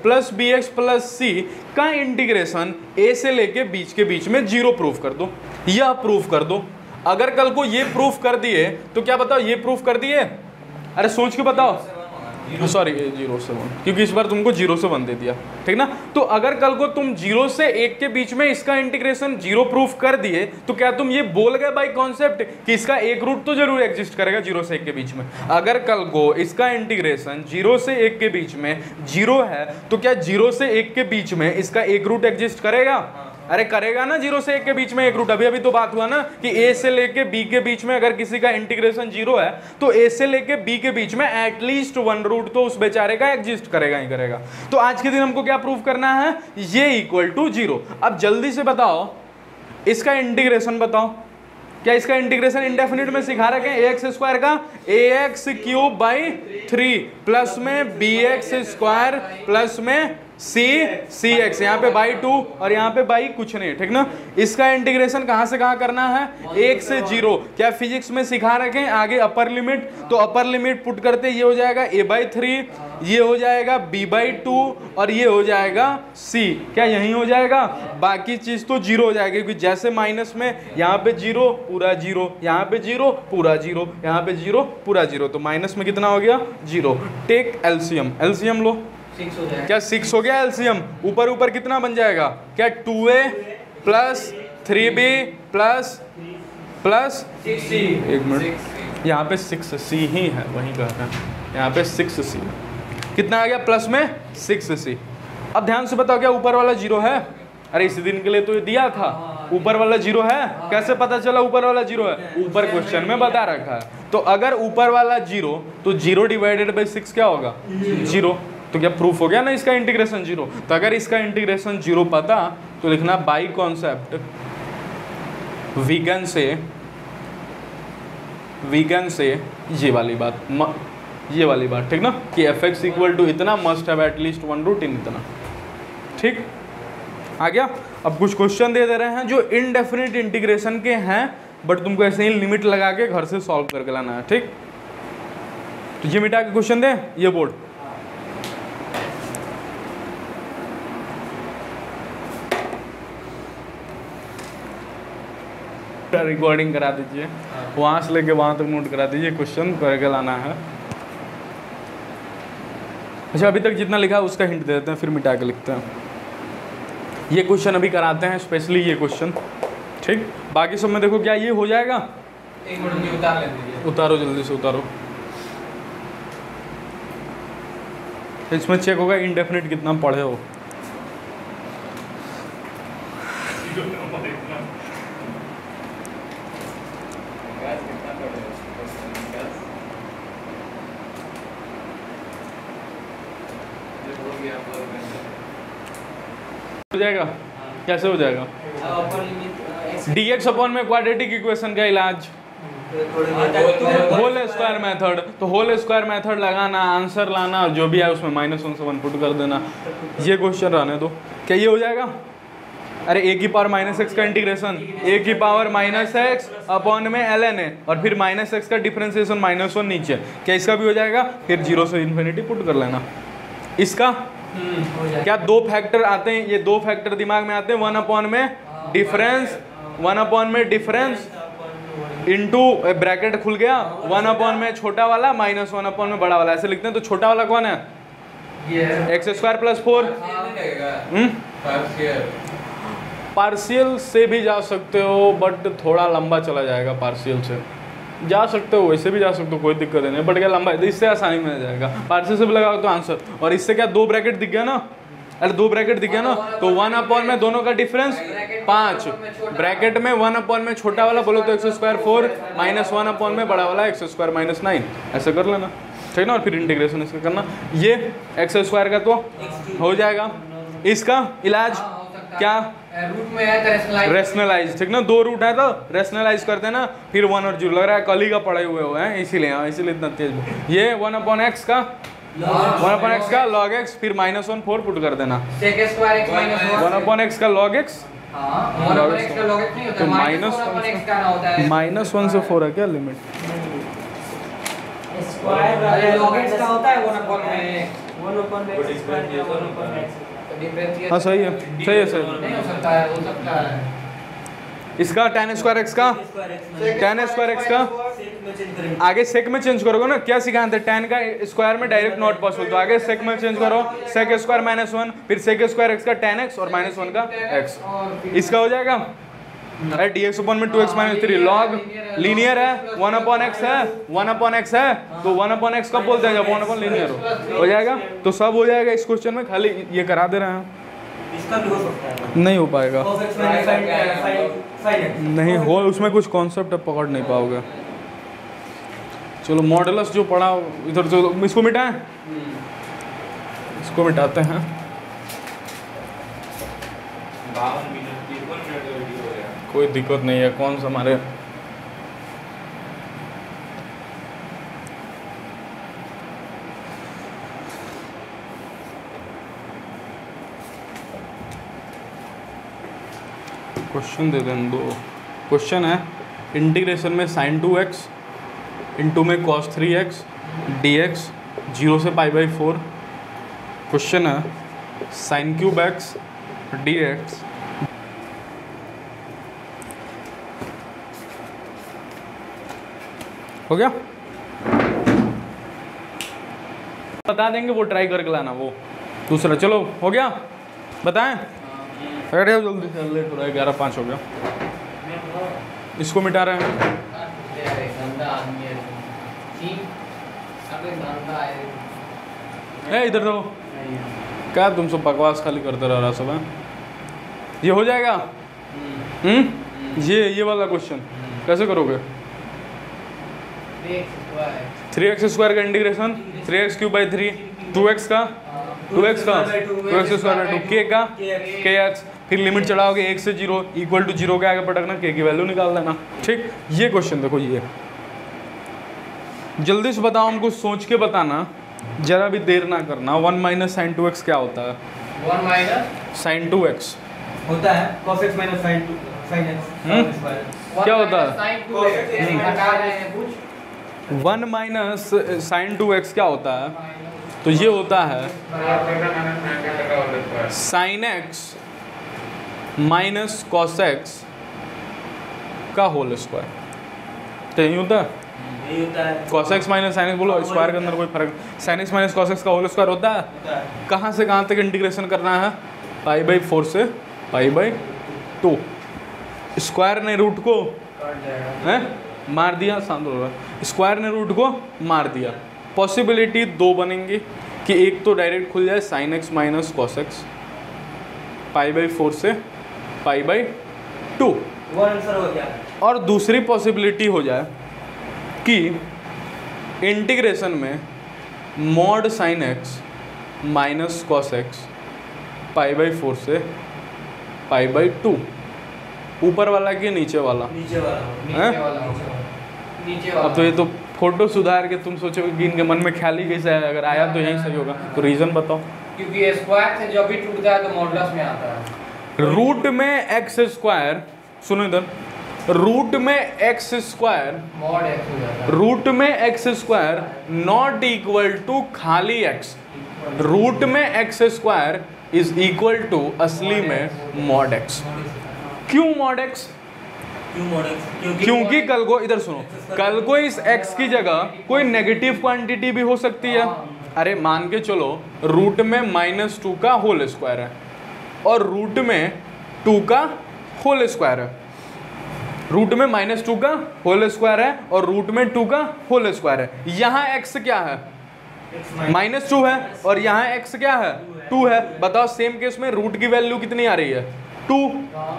+ bx + c का इंटीग्रेशन a से लेके बीच के बीच में 0 प्रूव कर दो, यह प्रूव कर दो। अगर कल को ये प्रूफ कर दिए तो क्या बताओ, ये प्रूफ कर दिए, अरे सोच के बताओ, सॉरी 0 से 1, क्योंकि इस बार तुमको 0 से 1 दे दिया, ठीक ना। तो अगर कल को तुम 0 से 1 के बीच में इसका इंटीग्रेशन 0 प्रूफ कर दिए तो क्या तुम ये बोल गए बाय कॉन्सेप्ट कि इसका एक रूट तो जरूर एग्जिस्ट करेगा 0 से 1 के बीच में। अगर कल को इसका इंटीग्रेशन 0 से 1 के बीच में 0 है तो क्या 0 से 1 के बीच में इसका एक रूट एग्जिस्ट करेगा? अरे करेगा ना, 0 से 1 के बीच में एक रूट। अभी तो बात हुआ ना कि a से लेके b के बीच में अगर किसी का इंटीग्रेशन 0 है तो a से लेके b के बीच में एटलीस्ट 1 रूट तो उस बेचारे का एग्जिस्ट करेगा ही करेगा। तो आज के दिन हमको क्या प्रूफ करना है, ये = 0। अब जल्दी से बताओ इसका इंटीग्रेशन बताओ, क्या इसका इंटीग्रेशन इंडेफिनिट में सिखा रखे हैं? ax² का ax³ / 3 प्लस में bx² प्लस में cx, यहाँ पे बाई 2 और यहाँ पे बाई कुछ नहीं, ठीक ना। इसका इंटीग्रेशन कहाँ से कहाँ करना है, 1 से 0। क्या फिजिक्स में सिखा रखे हैं? आगे अपर लिमिट, तो अपर लिमिट पुट करते ये हो जाएगा a/3, ये हो जाएगा b/2 और ये हो जाएगा c। क्या यही हो जाएगा? बाकी चीज तो 0 हो जाएगी, क्योंकि जैसे माइनस में यहाँ पे 0 पूरा 0, यहाँ पे 0 पूरा 0, यहाँ पे 0 पूरा 0, तो माइनस में कितना हो गया, 0। टेक एलसीएम, एलसीएम लो, 6 हो जाएगा। क्या 6 हो गया एलसीएम? ऊपर ऊपर कितना बन जाएगा, क्या 2a + 3b + 6c, एक मिनट, यहाँ पे 6c ही है, वहीं का है, यहाँ पे 6c कितना आ गया, प्लस में 6c। अब ध्यान से बताओ क्या ऊपर वाला 0 है? अरे इसी दिन के लिए तो ये दिया था, ऊपर वाला 0 है। कैसे पता चला ऊपर वाला 0 है? ऊपर क्वेश्चन में बता रखा है। तो अगर ऊपर वाला 0 तो 0 / 6 क्या होगा, 0। तो क्या प्रूफ हो गया ना इसका इंटीग्रेशन 0। तो अगर इसका इंटीग्रेशन 0 पता तो लिखना बाई कॉन्सेप्ट वीगन से ये वाली बात, ठीक ना, कि fx = इतना मस्ट हैव एटलीस्ट 1 रूट इन इतना, ठीक। आ गया। अब कुछ क्वेश्चन दे रहे हैं जो इनडेफिनिट इंटीग्रेशन के हैं, बट तुमको ऐसे ही लिमिट लगा के घर से सॉल्व करके लाना है, ठीक। तो ये मिटा के क्वेश्चन दें, ये बोर्ड रिकॉर्डिंग करा दीजिए, वहाँ से लेके वहाँ तक नोट करा दीजिए, क्वेश्चन करके लाना है। अच्छा अभी तक जितना लिखा है उसका हिंट दे देते हैं, फिर मिटा के लिखते हैं। ये क्वेश्चन अभी कराते हैं स्पेशली ये क्वेश्चन, ठीक। बाकी सब में देखो क्या ये हो जाएगा। एक मिनट में उतार ले दीजिए, उतारो जल्दी से उतारो। इसमें चेक होगा इंडेफिनिट कितना पढ़े हो। हो जाएगा, कैसे हो जाएगा? dx अपॉन में क्वाड्रेटिक इक्वेशन का इलाज होल स्क्वायर मेथड। तो होल स्क्वायर मेथड लगाना, आंसर लाना, और जो भी है उसमें -1 से 1 पुट कर देना। ये क्वेश्चन रहने दो। क्या ये हो जाएगा? अरे a की पावर -x का इंटीग्रेशन a की पावर -x अपॉन में ln है, और फिर -x का डिफरेंशिएशन -1 नीचे। क्या इसका भी हो जाएगा? फिर 0 से इन्फिनिटी पुट कर लेना। इसका क्या दो फैक्टर आते हैं, ये दो फैक्टर दिमाग में आते हैं। 1 अपॉन में डिफरेंस, 1 अपॉन में डिफरेंस इनटू ब्रैकेट खुल गया 1 अपॉन में छोटा वाला -1 अपॉन में बड़ा वाला, ऐसे लिखते हैं। तो छोटा वाला कौन है? x square plus 4। पार्शियल से भी जा सकते हो, बट थोड़ा लंबा चला जाएगा। पार्शियल से जा सकते हो, वैसे भी जा सकते हो, कोई दिक्कत नहीं, बट क्या लंबा है, इससे आसानी में आ जाएगा। पार्शियल से भी लगाओ तो आंसर। और इससे क्या दो ब्रैकेट दिख गया ना, अरे दो ब्रैकेट दिख गया ना, तो 1 अपॉन में दोनों का डिफरेंस 5, ब्रैकेट में 1 अपॉन में छोटा वाला बोलो तो x स्क्वायर 4 -1 अपॉन में बड़ा वाला x स्क्वायर -9, ऐसे कर लेना, ठीक ना। और फिर इंटीग्रेशन इसका करना। ये x स्क्वायर का तो हो जाएगा। इसका इलाज क्या? रूट में है तो रेशनलाइज, ठीक ना। दो रूट है तो रेशनलाइज करते हैं ना, फिर 1 और 0 लग रहा है कल ही का पढ़े हुए हैं, इसीलिए इतना तेज। ये 1 अपॉन x का 1 अपॉन x का log x, फिर -1 4 पुट कर देना। 1 अपॉन x का log x, तो -1 से 4 है क्या लिमिट? हाँ सही है, सही है, सही। इसका tan स्क्वायर x का tan स्क्वायर x का आगे सेक में चेंज करोगे ना। क्या सिखाते हैं? tan का स्क्वायर में डायरेक्ट नॉट पॉसिबल, तो आगे सेक में चेंज करो, सेक स्क्वायर -1, फिर सेक स्क्वायर x का tan x और -1 का x। इसका हो जाएगा अरे dx अपॉन में 2x - 3 लॉग लीनियर है, 1 अपॉन x है, 1 अपॉन x है, तो 1 अपॉन x कब बोलते हैं? जब 1 अपॉन लीनियर हो जाएगा। तो सब हो जाएगा इस क्वेश्चन में, खाली ये करा दे रहे हैं। इसका भी हो सकता है, नहीं हो पाएगा, नहीं हो, उसमें कुछ कॉन्सेप्ट पकड़ नहीं पाओगे। चलो मॉडुलस जो पढ़ा इधर, जो इसको मिटाएं, इसको मिटाते हैं। 52 मिनट 53 मिनट का वीडियो हो गया, कोई दिक्कत नहीं है। कौन सा हमारे क्वेश्चन दे दें, दो क्वेश्चन है। इंटीग्रेशन में sin 2x इंटू में cos 3x dx 0 से π/4। क्वेश्चन है sin क्यूब x dx हो गया। बता देंगे, वो ट्राई करके लाना। वो दूसरा चलो हो गया, बताएं। अरे जल्दी से, लेट हो रहा है, 11:05 हो गया। इसको मिटा रहे हैं। इधर रहो, क्या तुम सब बकवास खाली करते रह रहा सब है। ये हो जाएगा। ये वाला क्वेश्चन कैसे करोगे? 3x स्क्वायर का integration 3x cube by 3, 2x का 2x स्क्वायर बाई 2, k का kx, फिर लिमिट चढ़ाओगे 1 से 0 इक्वल टू 0 के आगे पटकना, k की वैल्यू निकाल देना। ठीक, ये क्वेश्चन देखो, ये जल्दी से बताओ, हमको सोच के बताना, जरा भी देर ना करना। 1 माइनस साइन 2x क्या होता है? 1 माइनस साइन 2x होता है cos x minus sin x क्या होता है? 1 माइनस साइन 2x क्या होता है? तो ये होता है sine x minus cos x का होल स्क्वायर। तो यही होता है, यही होता है। Cos x minus sine x, बोलो स्क्वायर के अंदर कोई फर्क, sine x minus cos x का होल स्क्वायर होता है। कहाँ से कहाँ तक इंटीग्रेशन करना है? π/4 से π/2। स्क्वायर ने रूट को मार दिया, शांत हो रहा, स्क्वायर ने रूट को मार दिया। पॉसिबिलिटी दो बनेंगी कि एक तो डायरेक्ट खुल जाए sine x minus cos x π/4 से π/2, वो आंसर हो गया। और दूसरी पॉसिबिलिटी हो जाए कि इंटीग्रेशन में mod sine x minus cos x π/4 से π/2, ऊपर वाला कि नीचे वाला? नीचे वाला। नीचे वाला। अब तो ये तो फोटो सुधार के तुम सोचोगे कि इनके मन में ख्याल ही कैसे है, अगर आया तो यही सही होगा। तो रीज़न बताओ। क्योंकि स्क्वायर से जब भी टूटता है तो मॉडुलस में आता है। रूट में एक्स स्क्वायर, सुनो इधर, रूट में एक्स स्क्वायर, मॉड x हो जाता है। रूट में x square not equal to खाली एक्स, रूट में x square is equal to असली में मॉड एक्स। क्यों मॉड एक्स? क्यों मॉडल? क्योंकि कल को, इधर सुनो, कल को इस x की जगह कोई नेगेटिव क्वांटिटी भी हो सकती है। अरे मान के चलो रूट में -2 का होल स्क्वायर है और रूट में 2 का होल स्क्वायर है, रूट में -2 का होल स्क्वायर है और रूट में 2 का होल स्क्वायर है। यहाँ x क्या है? -2 है और यहाँ x क्या है? 2 है। बताओ सेम केस में रूट की वैल्यू कितनी आ रही है? 2,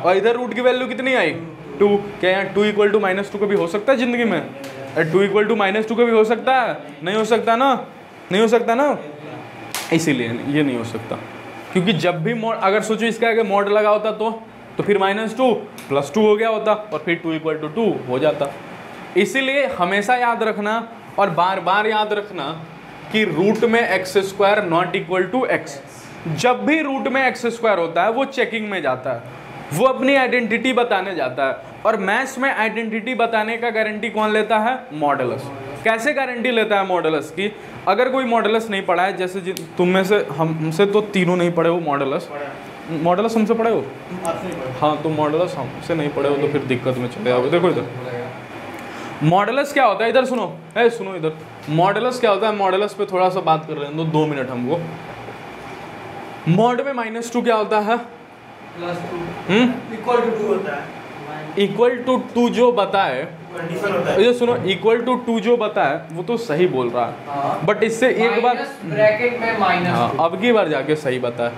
और इधर रूट की वैल्यू कितनी आई? 2। क्या यहाँ 2 = -2 कभी हो सकता है जिंदगी में? 2 = -2 कभी हो सकता है? नहीं हो सकता ना, नहीं हो सकता ना, इसीलिए ये नहीं हो सकता। क्योंकि जब भी मॉड, अगर सोचो इसका अगर मॉड लगा होता तो फिर -2 + 2 हो गया होता और फिर 2 = 2 हो जाता। इसीलिए हमेशा याद रखना और बार बार याद रखना कि रूट में x² not equal to x। जब भी रूट में x² होता है वो चेकिंग में जाता है, वो अपनी आइडेंटिटी बताने जाता है। और मैथ्स में आइडेंटिटी बताने का गारंटी कौन लेता है? मॉडुलस। कैसे गारंटी लेता है मॉडुलस की? अगर कोई मॉडुलस नहीं पढ़ा है, जैसे तुम में से, हमसे तो तीनों नहीं पढ़े हो मॉडुलस, मॉडुलस हमसे पढ़े हो? हाँ, तो मॉडुलस हमसे नहीं पढ़े हो तो फिर दिक्कत में चले जाओगे। देखो इधर मॉडुलस क्या होता है, इधर सुनो, सुनो इधर, मॉडुलस क्या होता है? मॉडुलस पे थोड़ा सा बात कर रहे हैं, 2 मिनट हमको। मॉड में -2 क्या होता है? +2 इक्वल टू 2 होता है। इक्वल टू 2 जो बताए, कंडीशन होता है। ये सुनो, इक्वल टू 2 जो बताए वो तो सही बोल रहा है, बट इससे एक बार ब्रैकेट में -2। हाँ, अब की बार जाके सही बताए,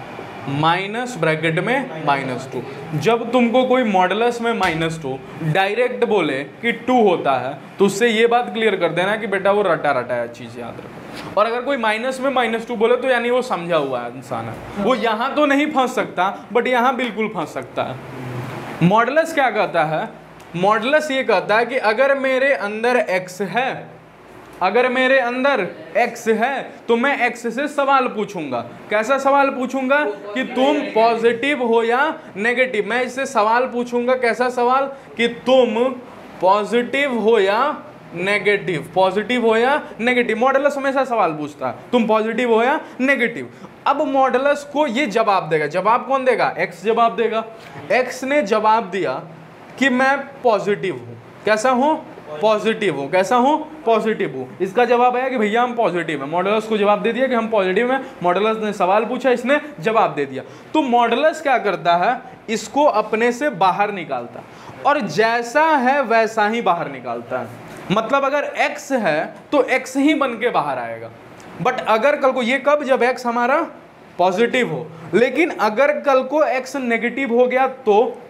माइनस ब्रैकेट में -2। जब तुमको कोई मॉडुलस में -2 डायरेक्ट बोले कि 2 होता है तो उससे ये बात क्लियर कर देना कि बेटा वो रटा रटाया चीज़ याद रखो। और अगर कोई माइनस में -2 बोले तो यानी वो समझा हुआ है इंसान है, वो यहाँ तो नहीं फंस सकता बट यहाँ बिल्कुल फंस सकता है। मॉडुलस क्या कहता है? मॉडुलस ये कहता है कि अगर मेरे अंदर x है, अगर मेरे अंदर x है तो मैं x से सवाल पूछूंगा। कैसा सवाल पूछूंगा? कि तुम पॉजिटिव हो या नेगेटिव। मैं इससे सवाल पूछूंगा, कैसा सवाल? कि तुम पॉजिटिव हो या नेगेटिव, पॉजिटिव हो या नेगेटिव। मॉडुलस हमेशा सवाल पूछता है, तुम पॉजिटिव हो या नेगेटिव। अब मॉडुलस को ये जवाब देगा। जवाब कौन देगा? x जवाब देगा। x ने जवाब दिया कि मैं पॉजिटिव हूँ। कैसा हूँ? पॉजिटिव हूँ। कैसा हूँ? पॉजिटिव हूँ। इसका जवाब आया कि भैया हम पॉजिटिव हैं। मॉडुलस को जवाब दे दिया कि हम पॉजिटिव हैं। मॉडुलस ने सवाल पूछा, इसने जवाब दे दिया। तो मॉडुलस क्या करता है? इसको अपने से बाहर निकालता और जैसा है वैसा ही बाहर निकालता है। मतलब अगर x है तो x ही बन के बाहर आएगा। बट अगर कल को ये, कब? जब x हमारा पॉजिटिव हो। लेकिन अगर कल को x नेगेटिव हो गया तो,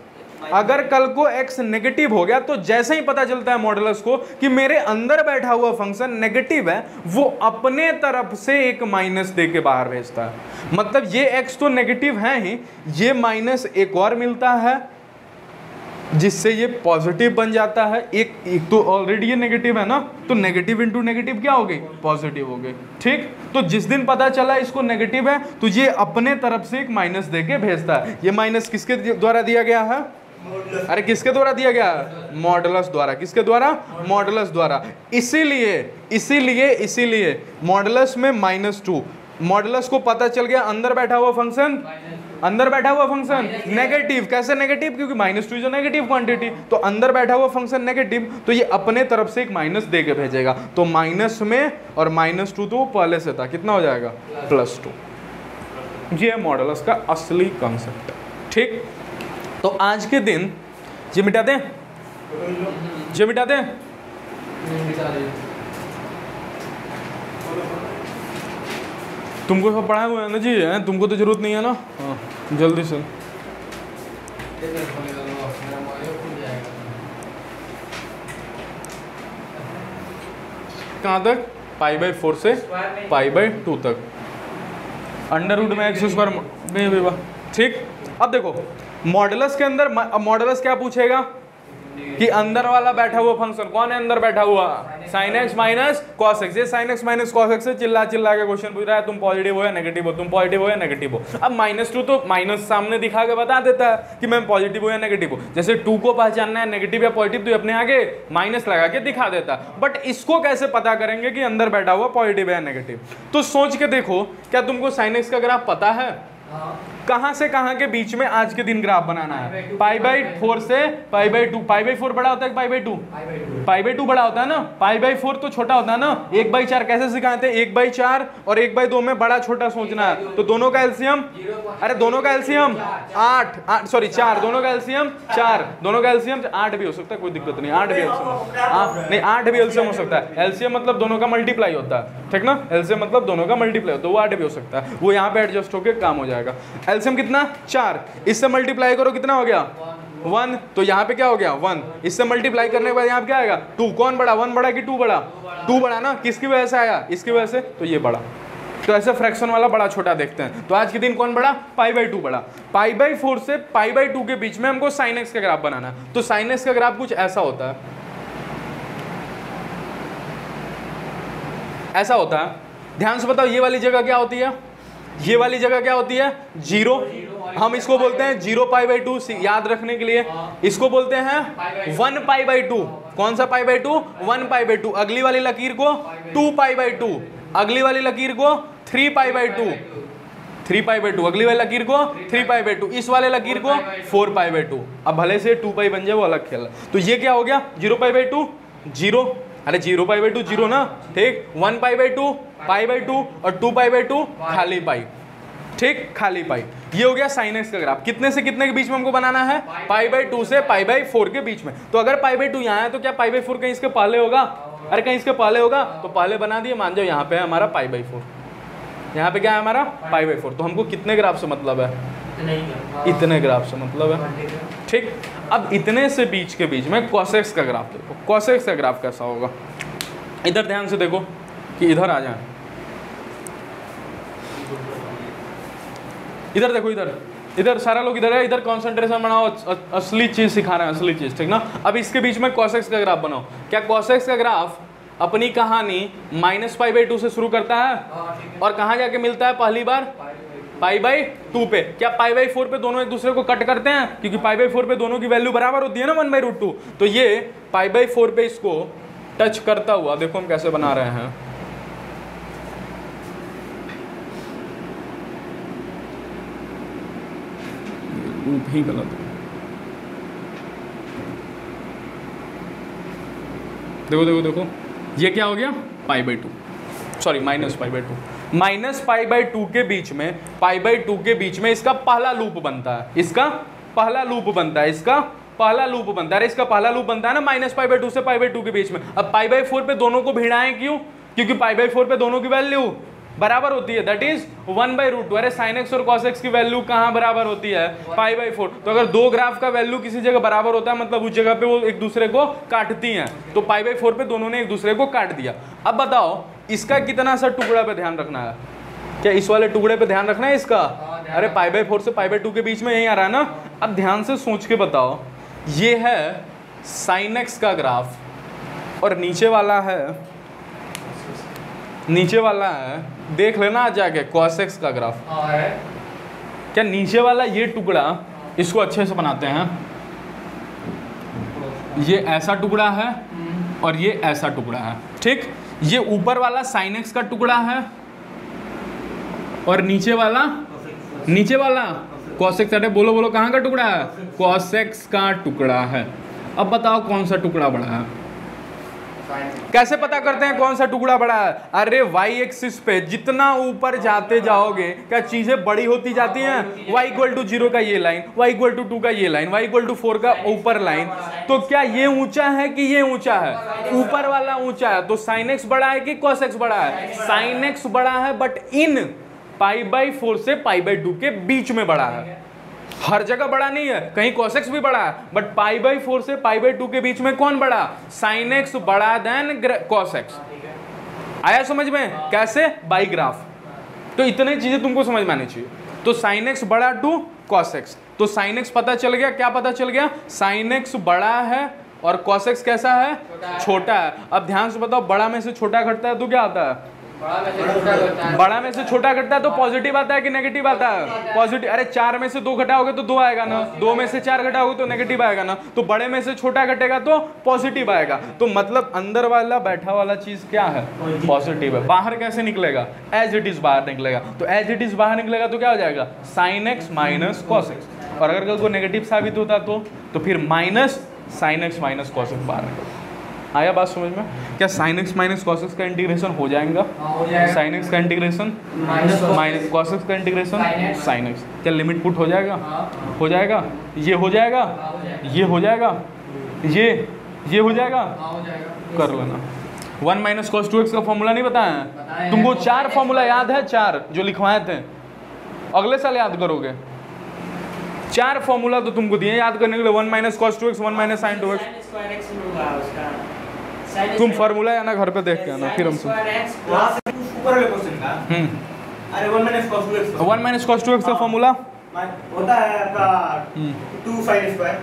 अगर कल को x नेगेटिव हो गया तो जैसे ही पता चलता है मॉडुलस को कि मेरे अंदर बैठा हुआ फंक्शन नेगेटिव है, वो अपने तरफ से एक माइनस दे के बाहर भेजता है। मतलब ये x तो नेगेटिव है ही, ये माइनस एक और मिलता है जिससे ये पॉजिटिव बन जाता है। एक तो ऑलरेडी ये नेगेटिव है ना, तो नेगेटिव इंटू नेगेटिव क्या हो गई? पॉजिटिव हो गई। ठीक, तो जिस दिन पता चला इसको नेगेटिव है तो ये अपने तरफ से एक माइनस देके भेजता है। ये माइनस किसके द्वारा दिया गया है? अरे किसके द्वारा दिया गया? मॉडुलस द्वारा। किसके द्वारा? मॉडुलस द्वारा। इसीलिए मॉडुलस में -2, मॉडुलस को पता चल गया अंदर बैठा हुआ फंक्शन, नेगेटिव। कैसे नेगेटिव? क्योंकि -2 इज नेगेटिव क्वांटिटी, तो अंदर बैठा हुआ फंक्शन नेगेटिव, तो ये अपने तरफ से एक माइनस दे के भेजेगा। तो माइनस में और -2 तो पहले से था, कितना हो जाएगा? +2। ये है मॉडुलस का असली कॉन्सेप्ट। ठीक, तो आज के दिन ये मिटा दें, ये मिटा दें। तुमको सब पढ़ाया हुआ है ना जी, है तुमको तो जरूरत नहीं है ना। हाँ जल्दी से। कहाँ तक? π/4 से π/2 तक, √में x²। ठीक, अब देखो मॉडुलस के अंदर, मॉडुलस क्या पूछेगा कि अंदर वाला बैठा हुआ फंक्शन कौन है? अंदर बैठा हुआ sin x minus cos x। ये sin x minus cos x से चिल्ला चिल्ला के क्वेश्चन पूछ रहा है, तुम पॉजिटिव हो या नेगेटिव हो, तुम पॉजिटिव हो या नेगेटिव हो। अब -2 तो माइनस सामने दिखा के बता देता है कि मैं पॉजिटिव हो या नेगेटिव हो। जैसे 2 को पहचानना है नेगेटिव या पॉजिटिव, तो अपने आगे माइनस लगा के दिखा देता है। बट इसको कैसे पता करेंगे कि अंदर बैठा हुआ पॉजिटिव या नेगेटिव? तो सोच के देखो, क्या तुमको sin x का ग्राफ पता है? कहां से कहां के बीच में आज के दिन ग्राफ बनाना है? π/4 से π/2। π/4 बड़ा होता है कि π/2? π/2 बड़ा होता है ना। π/4 तो छोटा होता है ना। 1/4 कैसे सिखाए थे? 1/4 और 1/2 में बड़ा छोटा सोचना है। तो दोनों का एलसीएम, अरे दोनों का एलसीएम 4, दोनों का एलसीएम 4, दोनों का एलसीएम 8 भी हो सकता है, कोई दिक्कत नहीं। 8 भी एलसीएम, नहीं 8 भी एलसीएम हो सकता है। एलसीएम मतलब दोनों का मल्टीप्लाई होता है, ठीक ना। एलसीएम मतलब दोनों का मल्टीप्लाई होता है, वो 8 भी हो सकता है। वो यहाँ पे एडजस्ट होकर काम हो जाएगा। एलसीएम कितना? 4, इससे मल्टीप्लाई करो कितना हो गया? 1, तो यहाँ पे क्या हो गया? 1। इससे मल्टीप्लाई करने के बाद यहाँ पे क्या आएगा? 2। कौन बड़ा? 1 बड़ा कि 2 बड़ा? 2 बड़ा ना। किसकी वजह से आया? इसकी वजह से, तो ये बड़ा। तो ऐसे फ्रैक्शन वाला बड़ा छोटा देखते हैं। तो आज के दिन कौन बड़ा? π/2 बड़ा। π/4 से π/2 के बीच में हमको sin x का ग्राफ बनाना है। तो sin x का ग्राफ कुछ ऐसा होता है, ऐसा होता है। ध्यान से बताओ, ये वाली जगह क्या होती है? ये वाली जगह क्या होती है? 0। हम इसको बोलते हैं 0 π/2, याद रखने के लिए। इसको बोलते हैं 1 π/2। कौन सा π/2? 1 π/2। अगली वाली लकीर को 2 π/2, अगली वाली लकीर को 3 π/2, 3 π/2, अगली वाली लकीर को 3 π/2, इस वाले लकीर को 4 π/2। अब भले से 2 π बन जाए, वो अलग खेल। तो ये क्या हो गया? 0 π/2 0, अरे 0 π/2 0 ना, ठीक। 1 π/2 π/2 और 2 π/2 खाली पाई, ठीक, खाली पाई। ये हो गया sin x का ग्राफ। कितने से कितने के बीच में हमको बनाना है? π/2 से π/4 के बीच में। तो अगर π/2 यहाँ है तो क्या π/4 कहीं इसके पहले होगा? अरे कहीं इसके पहले होगा, तो पहले बना दिए। मान जाओ यहाँ पे है हमारा π/4, यहाँ पे क्या है हमारा? π/4। तो हमको कितने ग्राफ से मतलब है? इतने ग्राफ से मतलब है, ठीक। अब इतने से बीच के बीच में cos x का ग्राफ देखो। cos x का ग्राफ कैसा होगा? इधर ध्यान से देखो कि इधर आ जाए, इधर देखो, इधर सारा लोग इधर है। इधर कंसंट्रेशन बनाओ, असली चीज सिखा रहे हैं, असली चीज, ठीक ना। अब इसके बीच में cos x का ग्राफ बनाओ। क्या cos x का ग्राफ अपनी कहानी -π/2 से शुरू करता है और कहाँ जाके मिलता है पहली बार? π/2 पे। क्या π/4 पे दोनों एक दूसरे को कट करते हैं? क्योंकि π/4 पे दोनों की वैल्यू बराबर होती है ना 1/√2। तो ये π/4 पे इसको टच करता हुआ देखो हम कैसे बना रहे हैं। भी गलत है, देखो देखो देखो, ये क्या हो गया? π/2, सॉरी -π/2। -π/2 के बीच में, π/2 के बीच में इसका पहला लूप बनता है, इसका पहला लूप बनता है, इसका पहला लूप बनता है। इसका पहला लूप बनता है ना -π/2 से π/2 के बीच में। अब π/4 पे दोनों को भिड़ाएं क्यों? क्योंकि π/4 पे दोनों की वैल्यू बराबर होती है, दैट इज 1/√2। अरे sin x और cos x की वैल्यू कहाँ बराबर होती है? π/4। तो अगर दो ग्राफ का वैल्यू किसी जगह बराबर होता है, मतलब उस जगह पे वो एक दूसरे को काटती हैं। तो π/4 पे दोनों ने एक दूसरे को काट दिया। अब बताओ इसका कितना सा टुकड़ा पे ध्यान रखना है? क्या इस वाले टुकड़े पे ध्यान रखना है इसका? अरे π/4 से π/2 के बीच में यही आ रहा है ना। अब ध्यान से सोच के बताओ, ये है sin x का ग्राफ और नीचे वाला है देख लेना आ जाके cos x का ग्राफ। क्या नीचे वाला ये टुकड़ा, इसको अच्छे से बनाते हैं, ये ऐसा टुकड़ा है और ये ऐसा टुकड़ा है, ठीक। ये ऊपर वाला साइन एक्स का टुकड़ा है और नीचे वाला कॉस एक्स। अरे बोलो बोलो, कहाँ का टुकड़ा है? कॉस एक्स का टुकड़ा है। अब बताओ कौन सा टुकड़ा बड़ा है? कैसे पता करते हैं कौन सा टुकड़ा बड़ा है? अरे वाई एक्सिस पे जितना ऊपर जाते जाओगे क्या चीजें बड़ी होती जाती हैं? y इक्वल टू 0 का ये लाइन, y इक्वल टू 2 का ये लाइन, y इक्वल टू 4 का ऊपर लाइन। तो क्या ये ऊंचा है कि ये ऊंचा है? ऊपर वाला ऊंचा है। तो साइन एक्स बड़ा है कि कॉस एक्स बड़ा है? साइन एक्स बड़ा है, बट इन π/4 से π/2 के बीच में बड़ा है। हर जगह बड़ा नहीं है, कहीं cos x भी बड़ा है, बट π/4 से π/2 के बीच में कौन बड़ा? sin x बड़ा देन cos x। आया समझ में? कैसे? By graph. तो इतने चीजें तुमको समझ में आनी चाहिए। तो sin x बड़ा टू cos x, तो sin x पता चल गया। क्या पता चल गया? sin x बड़ा है और cos x कैसा है? छोटा है। अब ध्यान से बताओ, बड़ा में से छोटा घटता है तो क्या आता है? बड़ा में से छोटा घटता है तो पॉजिटिव आता है कि नेगेटिव आता है? पॉजिटिव। अरे 4 में से 2 घटाओगे तो 2 आएगा ना, 2 में से 4 घटाओगे तो नेगेटिव आएगा ना। तो बड़े में से छोटा घटेगा तो पॉजिटिव आएगा। तो मतलब अंदर वाला बैठा वाला चीज क्या है? पॉजिटिव है। बाहर कैसे निकलेगा? एज इट इज बाहर निकलेगा। तो एज इट इज बाहर निकलेगा तो क्या हो जाएगा? sin x minus cos x। और अगर कोई नेगेटिव साबित होता तो फिर minus sin x minus cos x बाहर निकलेगा। आया बात समझ में? क्या sin x minus cos x का इंटीग्रेशन हो जाएगा? sin x का इंटीग्रेशन माइनस cos x का इंटीग्रेशन sin x। क्या लिमिट पुट हो जाएगा? हो जाएगा। ये हो जाएगा, ये हो जाएगा, ये हो जाएगा। कर लेना। 1 माइनस cos 2x का फॉर्मूला नहीं बताया तुमको? 4 फॉर्मूला याद है? 4 जो लिखवाए थे, अगले साल याद करोगे। 4 फॉर्मूला तो तुमको दिए याद करने के लिए। 1 minus cos 2x, 1 minus sin 2x। तुम फॉर्मूला है ना घर पे देख के आना, फिर हमसे। ऊपर वाले क्वेश्चन का अरे 1 माइनस cos 2x का फॉर्मूला होता है आपका 2 sin square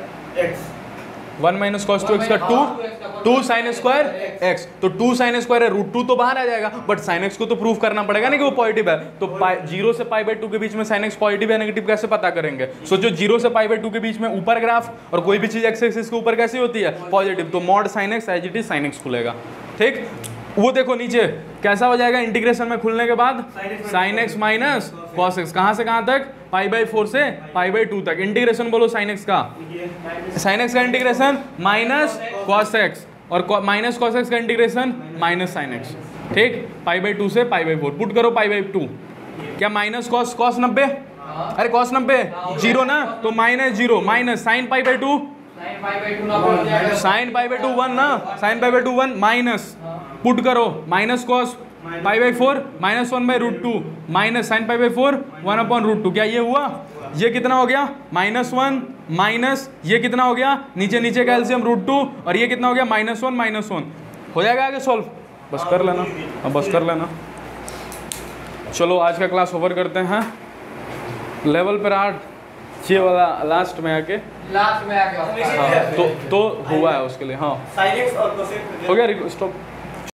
x। 1 minus cos 2x का 2 sin स्क्वायर x। तो 2 sin स्क्वायर है, √2 तो बाहर आ जाएगा, बट sin x को तो प्रूव करना पड़ेगा ना कि वो पॉजिटिव है। तो 0 से π/2 के बीच में sin x पॉजिटिव है नेगेटिव कैसे पता करेंगे? सोचो 0 से π/2 के बीच में ऊपर ग्राफ और कोई भी चीज x एक्सिस के ऊपर कैसी होती है? पॉजिटिव। तो mod sin x as it is sin x खुलेगा, ठीक। वो देखो नीचे कैसा हो जाएगा इंटीग्रेशन में खुलने के बाद? sin x minus cos x। कहाँ से कहाँ तक? π/4 से π/2 तक। इंटीग्रेशन बोलो sin x का। sin x का इंटीग्रेशन माइनस cos x और माइनस cos x का इंटीग्रेशन माइनस sin x, ठीक। π/2 से π/4 पुट करो π/2। क्या माइनस cos 90? अरे cos 90 0 ना, तो माइनस 0 माइनस sin π/2 sin π/2 1 ना, sin π/2 1 माइनस पुट करो minus cos π/4 minus 1/√2 minus sin π/4 1/√2। क्या ये हुआ? ये कितना हो गया? -1 माइनस ये कितना हो गया? नीचे नीचे का एलसीएम √2 और ये कितना हो गया? -1 हो जाएगा आगे सॉल्व। बस कर लेना, अब बस कर लेना। चलो आज का क्लास ओवर करते हैं। लेवल पर 8 ये वाला लास्ट में आके हाँ, तो हुआ है उसके लिए। हाँ sin x और cos x हो गया, स्टॉप।